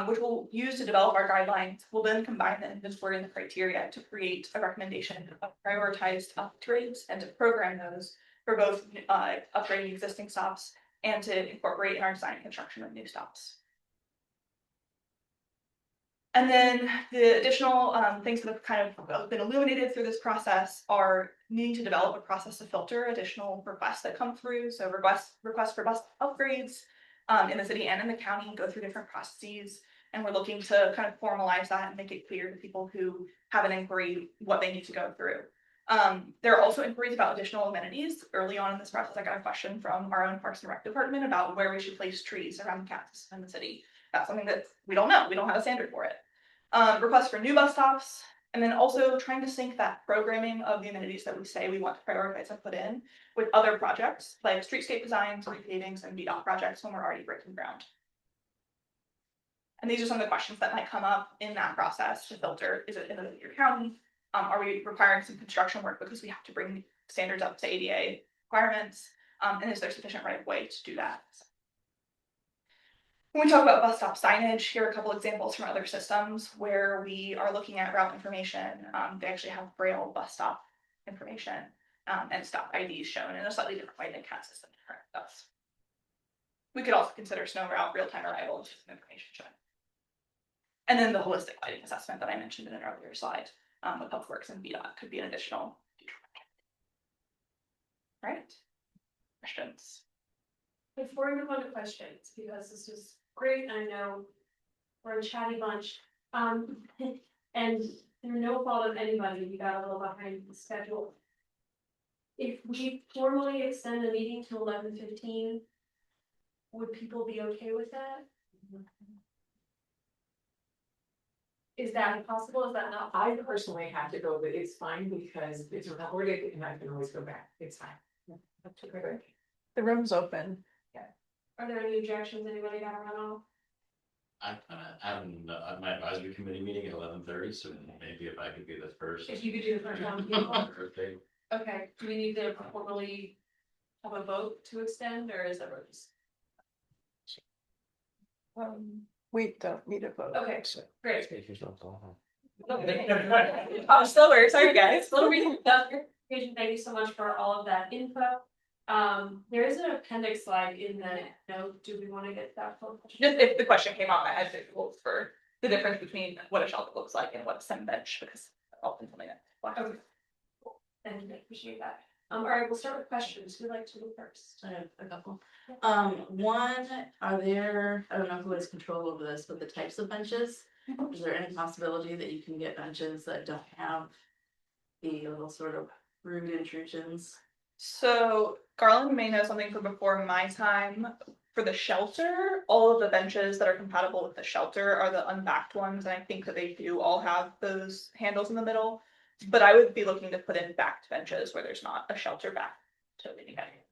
which we'll use to develop our guidelines. We'll then combine the inventory and the criteria to create a recommendation of prioritized upgrades and to program those for both upgrading existing stops and to incorporate in our design and construction of new stops. And then the additional things that have kind of been illuminated through this process are needing to develop a process to filter additional requests that come through. So requests for bus upgrades in the city and in the county go through different processes. And we're looking to kind of formalize that and make it clear to people who have an inquiry what they need to go through. There are also inquiries about additional amenities. Early on in this process, I got a question from our own Parks and Rec department about where we should place trees around the campus in the city. That's something that we don't know. We don't have a standard for it. Requests for new bus stops, and then also trying to sync that programming of the amenities that we say we want to prioritize and put in with other projects like streetscape designs, repavings, and VDOT projects when we're already breaking ground. And these are some of the questions that might come up in that process to filter. Is it in your county? Are we requiring some construction work because we have to bring standards up to ADA requirements? And is there sufficient right of way to do that? When we talk about bus stop signage, here are a couple examples from other systems where we are looking at route information. They actually have Braille bus stop information and stop IDs shown in a slightly different way than CAT system does. We could also consider snow route, real-time arrival, and system information shown. And then the holistic lighting assessment that I mentioned in an earlier slide with Public Works and VDOT could be an additional future project. Right? Questions? Before we move on to questions, because this is great, I know we're a chatty bunch, and through no fault of anybody, we got a little behind the schedule. If we formally extend the meeting to 11:15, would people be okay with that? Is that possible? Is that not? I personally have to go, but it's fine because it's recorded and I can always go back. It's fine. The room's open. Are there any objections? Anybody got to run off? I'm having my advisory committee meeting at 11:30, so maybe if I could be the first. If you could do the first one. Birthday. Okay, do we need to formally have a vote to extend, or is that just? We don't need a vote. Okay, great. I'm still very sorry, guys. Little reading clarification. Thank you so much for all of that info. There is an appendix slide in the note. Do we want to get that? Just if the question came up, I had visuals for the difference between what a shelter looks like and what a sim bench, because often something that. Okay. Cool. Thank you. I appreciate that. All right, we'll start with questions. Who'd like to go first? I have a couple. One, are there, I don't know who has control over this, but the types of benches? Is there any possibility that you can get benches that don't have the little sort of rude intrusions? So Garland may know something from before my time. For the shelter, all of the benches that are compatible with the shelter are the unbacked ones, and I think that they do all have those handles in the middle. But I would be looking to put in backed benches where there's not a shelter back to anything.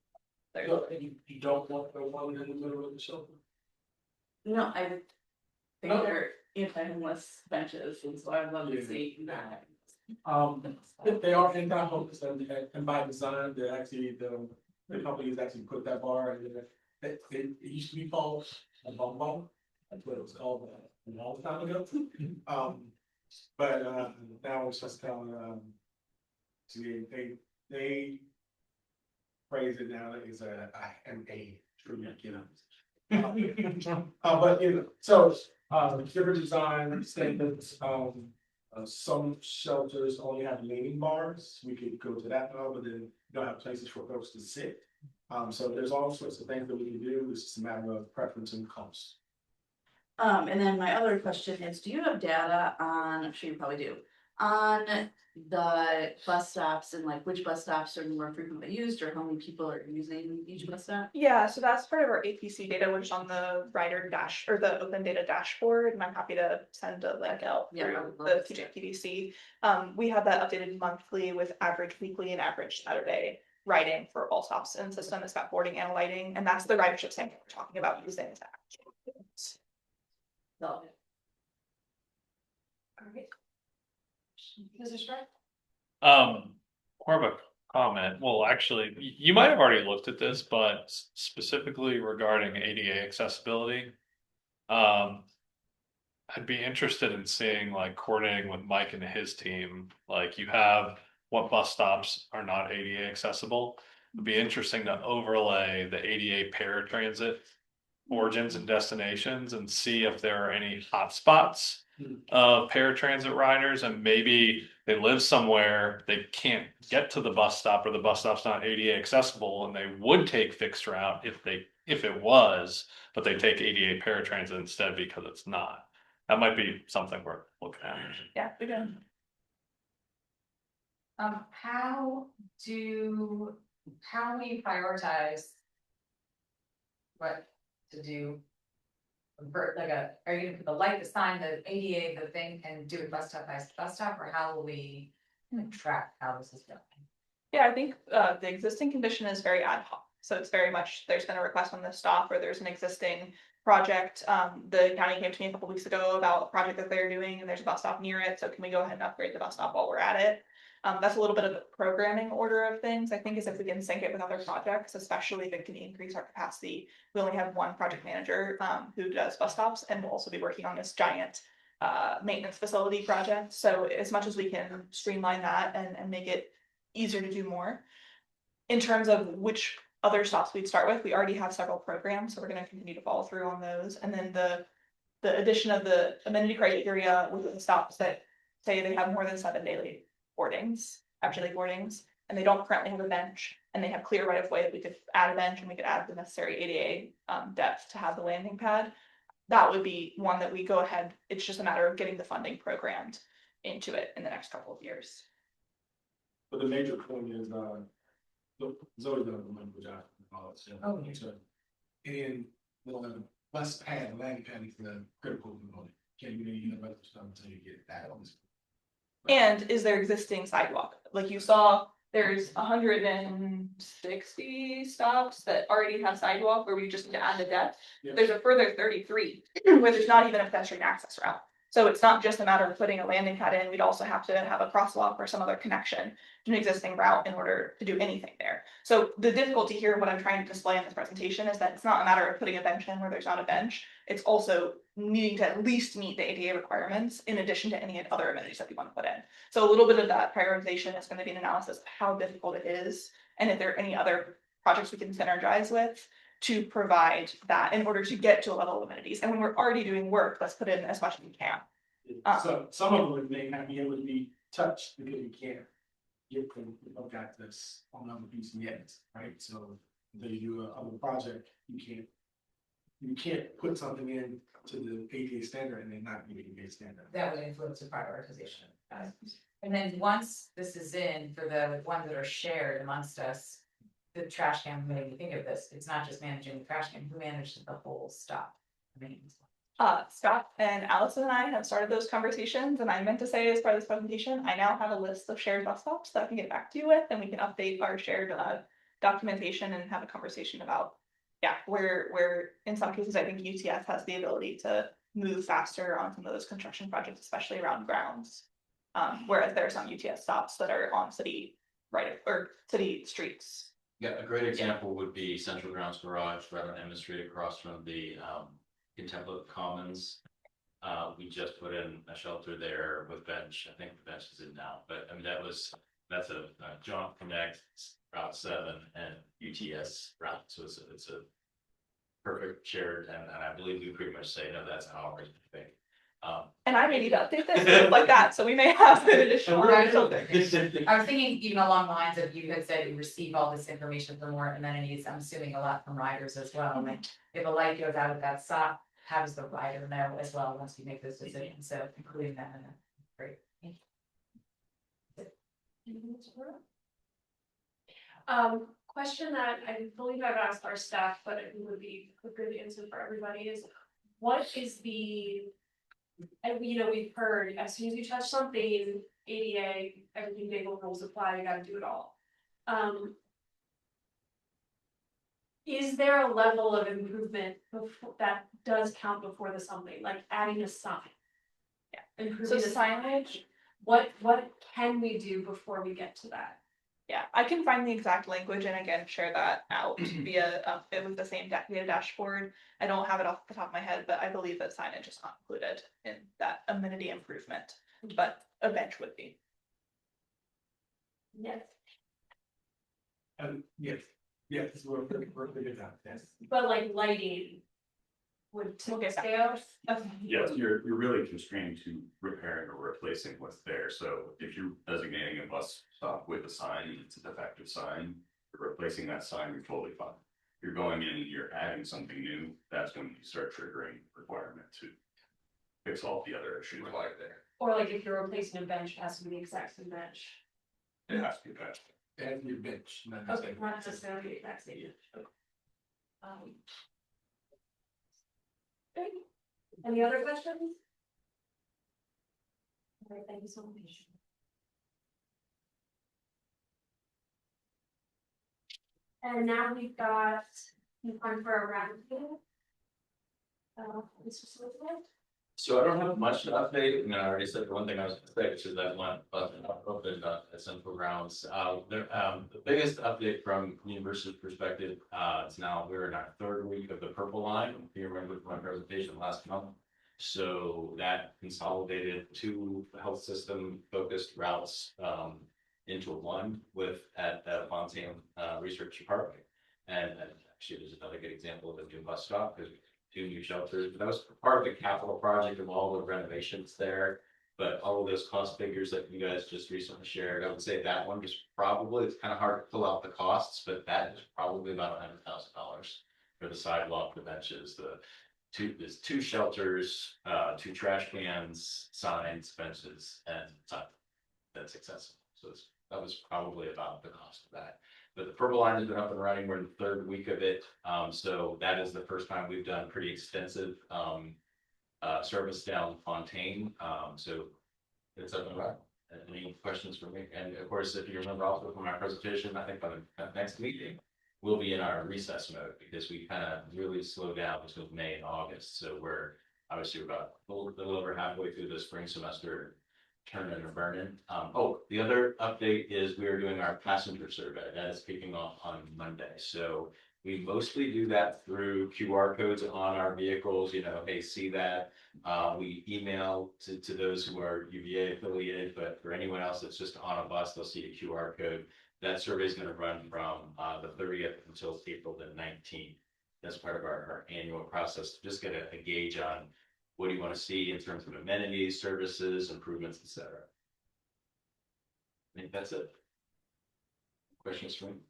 You don't want the one in the middle of the shelter? No, I think they're anti-homeless benches, and so I'd love to see that. They are anti-homeless and by design, they're actually, the companies actually put that bar in there. It used to be called a bum bum. That's what it was called a long time ago. But now it's just called, they phrase it now as a true, you know. But you know, so different design standards. Some shelters only have leaning bars. We could go to that now, but then you don't have places for folks to sit. So there's all sorts of things that we can do. It's just a matter of preference and cost. And then my other question is, do you have data on, I'm sure you probably do, On the bus stops and like which bus stops are more frequently used or how many people are using each bus stop? Yeah, so that's part of our APC data, which is on the rider dash or the open data dashboard, and I'm happy to send a link out through the TJPDC. We have that updated monthly with average weekly and average Saturday riding for all stops in the system. It's got boarding and lighting, and that's the ridership sample we're talking about using. So. Alright. Mr. Strike? More of a comment. Well, actually, you might have already looked at this, but specifically regarding ADA accessibility. I'd be interested in seeing like coordinating with Mike and his team, like you have what bus stops are not ADA accessible. It'd be interesting to overlay the ADA paratransit origins and destinations and see if there are any hotspots of paratransit riders, and maybe they live somewhere they can't get to the bus stop or the bus stop's not ADA accessible, and they would take fixed route if it was, but they take ADA paratransit instead because it's not. That might be something we're looking at. Yeah, we do. How do we prioritize what to do? For like are you gonna put the light, the sign, the ADA, the thing, and do it bus stop by bus stop, or how will we track how this is going? Yeah, I think the existing condition is very ad hoc. So it's very much, there's been a request on the stop or there's an existing project. The county came to me a couple weeks ago about a project that they're doing and there's a bus stop near it. So can we go ahead and upgrade the bus stop while we're at it? That's a little bit of the programming order of things. I think is if we can sync it with other projects, especially if it can increase our capacity. We only have one project manager who does bus stops and we'll also be working on this giant maintenance facility project. So as much as we can streamline that and make it easier to do more. In terms of which other stops we'd start with, we already have several programs, so we're going to continue to follow through on those. And then the addition of the amenity criteria with the stops that say they have more than 7 daily boardings, actually boardings, and they don't currently have a bench, and they have clear right of way that we could add a bench and we could add the necessary ADA depth to have the landing pad. That would be one that we go ahead. It's just a matter of getting the funding programmed into it in the next couple of years. But the major point is, Zoe doesn't remember which I, Oh, and the bus pad, landing pad is the critical component. Can't do any other stuff until you get that on this. And is there existing sidewalk? Like you saw, there's 160 stops that already have sidewalk where we just need to add the depth. Yep. There's a further 33 where there's not even a pedestrian access route. So it's not just a matter of putting a landing pad in, we'd also have to have a crosswalk or some other connection to an existing route in order to do anything there. So the difficulty here, what I'm trying to display in this presentation is that it's not a matter of putting a bench in where there's not a bench. It's also needing to at least meet the ADA requirements in addition to any other amenities that we want to put in. So a little bit of that prioritization is going to be an analysis of how difficult it is and if there are any other projects we can synergize with to provide that in order to get to a level of amenities. And when we're already doing work, let's put in as much as we can. So some of them may not be able to be touched because you can't get them, got this on other piece yet, right? So until you do a other project, you can't put something in to the ADA standard and then not meet the ADA standard. That would influence the prioritization. And then once this is in for the ones that are shared amongst us, the trash can made me think of this. It's not just managing the trash can, who manages the whole stop? Scott and Allison and I have started those conversations, and I meant to say as part of this presentation, I now have a list of shared bus stops that I can get back to you with, and we can update our shared documentation and have a conversation about, where in some cases I think UTS has the ability to move faster on some of those construction projects, especially around grounds. Whereas there are some UTS stops that are on city or city streets. Yeah, a great example would be Central Grounds Garage right on Emmett Street across from the Contemplative Commons. We just put in a shelter there with bench. I think the bench is in now, but I mean that's a John Connect Route 7 and UTS route. So it's a perfect shared, and I believe we pretty much say no, that's ours. I think. And I may need to update this like that, so we may have an additional. I was thinking even along the lines of you had said you receive all this information for more amenities. I'm assuming a lot from riders as well. Like if a light goes out at that stop, how does the rider know as well once you make those decisions? So including that in it. Great. Question that I believe I've asked our staff, but it would be a good answer for everybody is, what is the, and we've heard, as soon as you touch something, ADA, everything big rules apply, you gotta do it all. Is there a level of improvement that does count before the something, like adding a sign? Yeah. So signage, What can we do before we get to that? yeah, I can find the exact language and again, share that out via, it was the same data dashboard. I don't have it off the top of my head, but I believe that signage is not included in that amenity improvement, but a bench would be. Yes. Yes, we're good at that, yes. But like lighting would scale. Okay. Yes, you're really constrained to repairing or replacing what's there. So if you're designating a bus stop with a sign, it's a defective sign, you're replacing that sign, you're totally fine. You're going in and you're adding something new, that's when you start triggering requirement to fix all the other issues while you're there. Or like if you're replacing a bench, it has to be the exact same bench. It has to be patched. And your bench. Okay, not necessarily the exact same bench. Okay. Okay. Any other questions? All right, thank you so much. And now we've got time for a round table. Mr. Smith? So I don't have much to update. I mean, I already said the one thing I was gonna say, which is that one open at Central Grounds. The biggest update from university perspective, it's now we're in our third week of the purple line. If you remember from my presentation last month. So that consolidated 2 health system focused routes into one at Fontaine Research Park. And actually, there's another good example of a new bus stop because 2 new shelters. That was part of the capital project of all the renovations there. But all of those cost figures that you guys just recently shared, I would say that one is probably, it's kind of hard to pull out the costs, but that is probably about $100,000 for the sidewalk, the benches, there's 2 shelters, 2 trash cans, signs, benches, and sign. That's accessible. So that was probably about the cost of that. But the purple line has been up and running. We're in the 3rd week of it. So that is the first time we've done pretty extensive service down Fontaine. So it's up and running. Any questions for me? And of course, if you remember also from my presentation, I think by the next meeting, we'll be in our recess mode because we kind of really slowed down between May and August. So we're obviously about a little over halfway through the spring semester. Turning or burning. The other update is we are doing our passenger survey. That is kicking off on Monday. So we mostly do that through QR codes on our vehicles. Hey, see that. We email to those who are UVA affiliated, but for anyone else that's just on a bus, they'll see a QR code. That survey is going to run from the 30th until April the 19th. That's part of our annual process to just get a gauge on what do you want to see in terms of amenities, services, improvements, etc. I think that's it. Questions for me?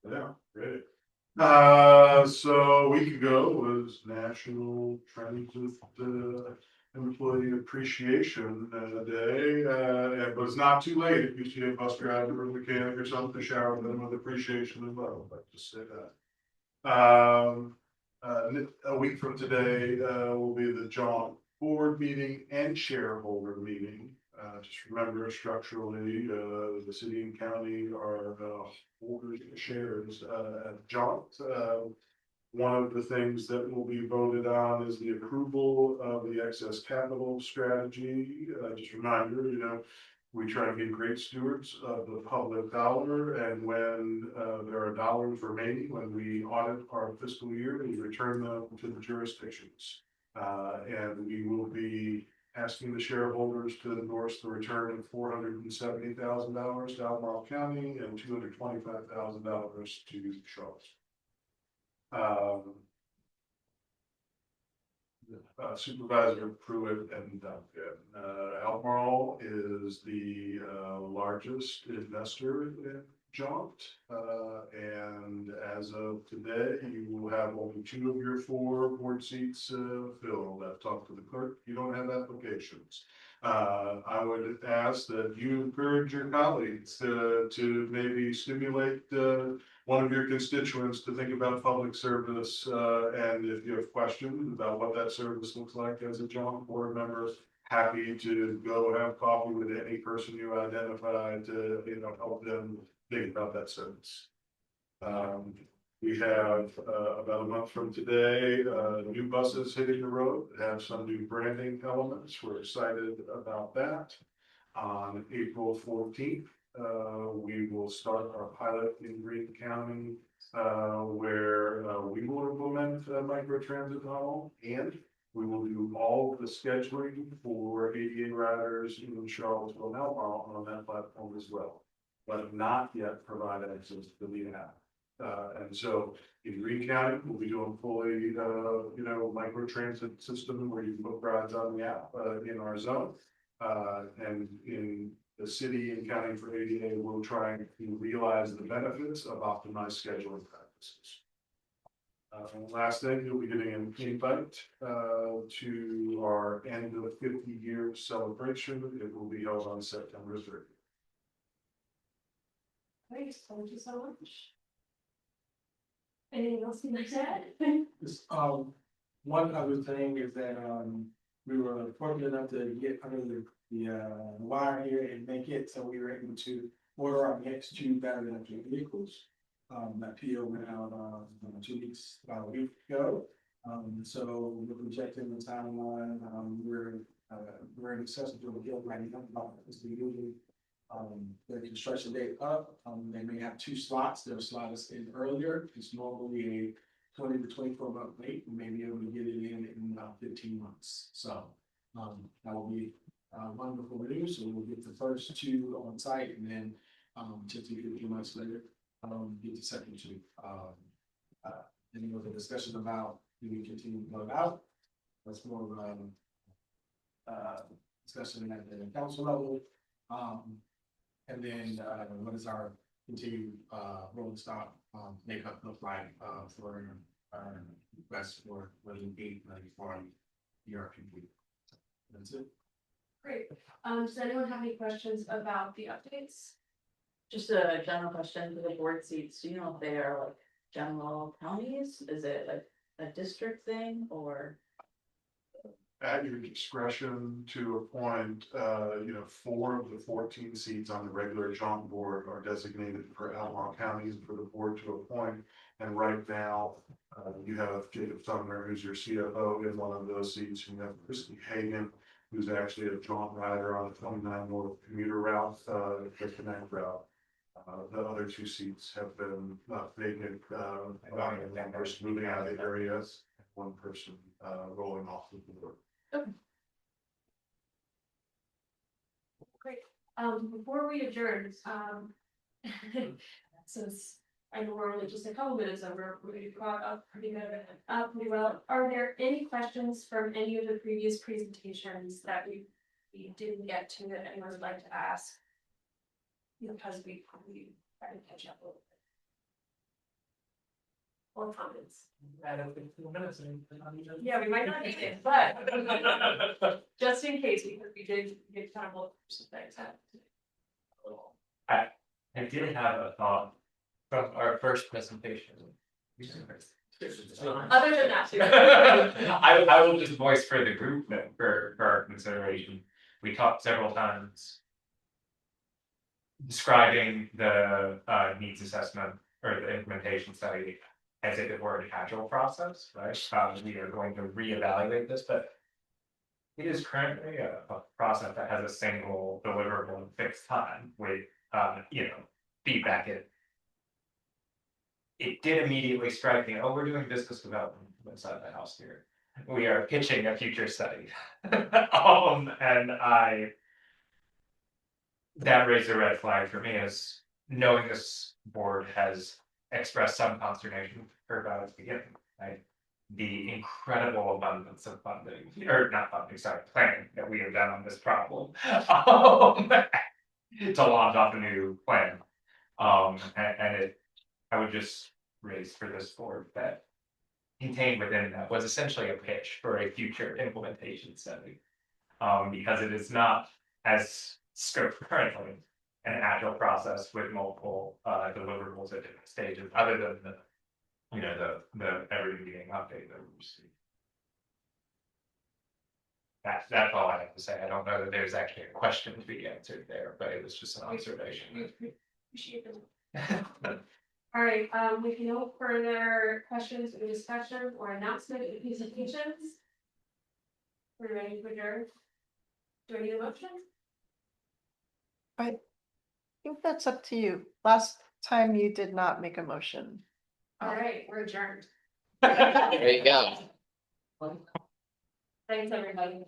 Yeah, great. So a week ago was National Transit Employee Appreciation Day. But it's not too late if you see a bus driver or mechanic or something to shower them with appreciation as well. But just say that. A week from today will be the joint board meeting and shareholder meeting. Just remember structurally, the city and county are holders of shares at joint. One of the things that will be voted on is the approval of the excess capital strategy. Just a reminder, we try to be great stewards of the public dollar, and when there are dollars remaining, when we audit our fiscal year, we return them to the jurisdictions. And we will be asking the shareholders to endorse the return of $470,000 to Albemarle County and $225,000 to Charlottesville. Supervisor Pruitt and Duncan. Albemarle is the largest investor in jaunt. And as of today, you will have only 2 of your 4 board seats filled. I've talked to the clerk, you don't have applications. I would ask that you encourage your colleagues to maybe stimulate one of your constituents to think about public service. And if you have questions about what that service looks like as a jaunt board member, happy to go have coffee with any person you identify to, help them think about that service. We have about a month from today, new buses hitting the road, have some new branding elements. We're excited about that. On April 14th, we will start our pilot in Greene County, where we will implement a microtransit model, and we will do all of the scheduling for ADA riders in Charlottesville and Albemarle on that platform as well, but have not yet provided access to the app. And so in Greene County, we'll be doing fully, microtransit system where you can book rides on the app in our zone. And in the city and county for ADA, we'll try to realize the benefits of optimized scheduling practices. And last thing, you'll be getting an invite to our end of 50-year celebration. It will be held on September 30th. Great, thank you so much. Anything else you like to add? Just, one other thing is that, we were fortunate enough to get under the wire here and make it, so we were able to order our next 2 battery electric vehicles. That PO went out, 2 weeks, about a week ago. So we're projecting the timeline, we're in excess of the deal right now, about this moving the construction date up. They may have 2 slots, they'll slot us in earlier. It's normally a 20 to 24 month wait. We may be able to get it in about 15 months. So that will be wonderful news. So we'll get the first 2 on site, and then 15 months later, get the second 2. Then with the discussion about do we continue to build out. That's more of a discussion at the council level. And then what is our continued rolling stock makeup look like for our request for $8 million for ERPP. That's it. Great. Does anyone have any questions about the updates? Just a general question for the board seats. Do you know if they are like general counties? Is it like a district thing or? At your discretion to appoint, 4 of the 14 seats on the regular jaunt board are designated for Albemarle counties for the board to appoint. And right now, you have Jacob Sumner, who's your CFO, in one of those seats. You have Christy Hagan, who's actually a jaunt rider on the 29 North commuter route, the Connect route. The other 2 seats have been vacant, one person moving out of the areas, 1 person rolling off the board. Okay. Great. Before we adjourn, since I know we're only just a couple minutes over, we caught up pretty well. Are there any questions from any of the previous presentations that we didn't get to that anyone would like to ask? Because we tried to catch up a little bit. Or comments. Yeah, we might not need it, but just in case, because we did get kind of look for some things. I did have a thought from our first presentation. Other than that, too. I will just voice for the group that for our consideration. We talked several times describing the needs assessment or the implementation study as if it were an agile process, right? We are going to reevaluate this, but it is currently a process that has a single deliverable and fixed time with, feedback. It did immediately strike me, we're doing business development inside the house here. We are pitching a future study. That raised a red flag for me as knowing this board has expressed some consternation about its beginning, right? The incredible abundance of funding, or not funding, sorry, planning that we have done on this problem to launch off a new plan. And I would just raise for this board that contained within that was essentially a pitch for a future implementation study. Because it is not as scoped currently an agile process with multiple deliverables at different stages, other than the every meeting update that we receive. That's all I have to say. I don't know that there's actually a question to be answered there, but it was just an observation. All right, we can no further questions or discussion or announcement of presentations. We're ready to adjourn. Do I need a motion? I think that's up to you. Last time you did not make a motion. All right, we're adjourned. There you go. Thanks, everybody.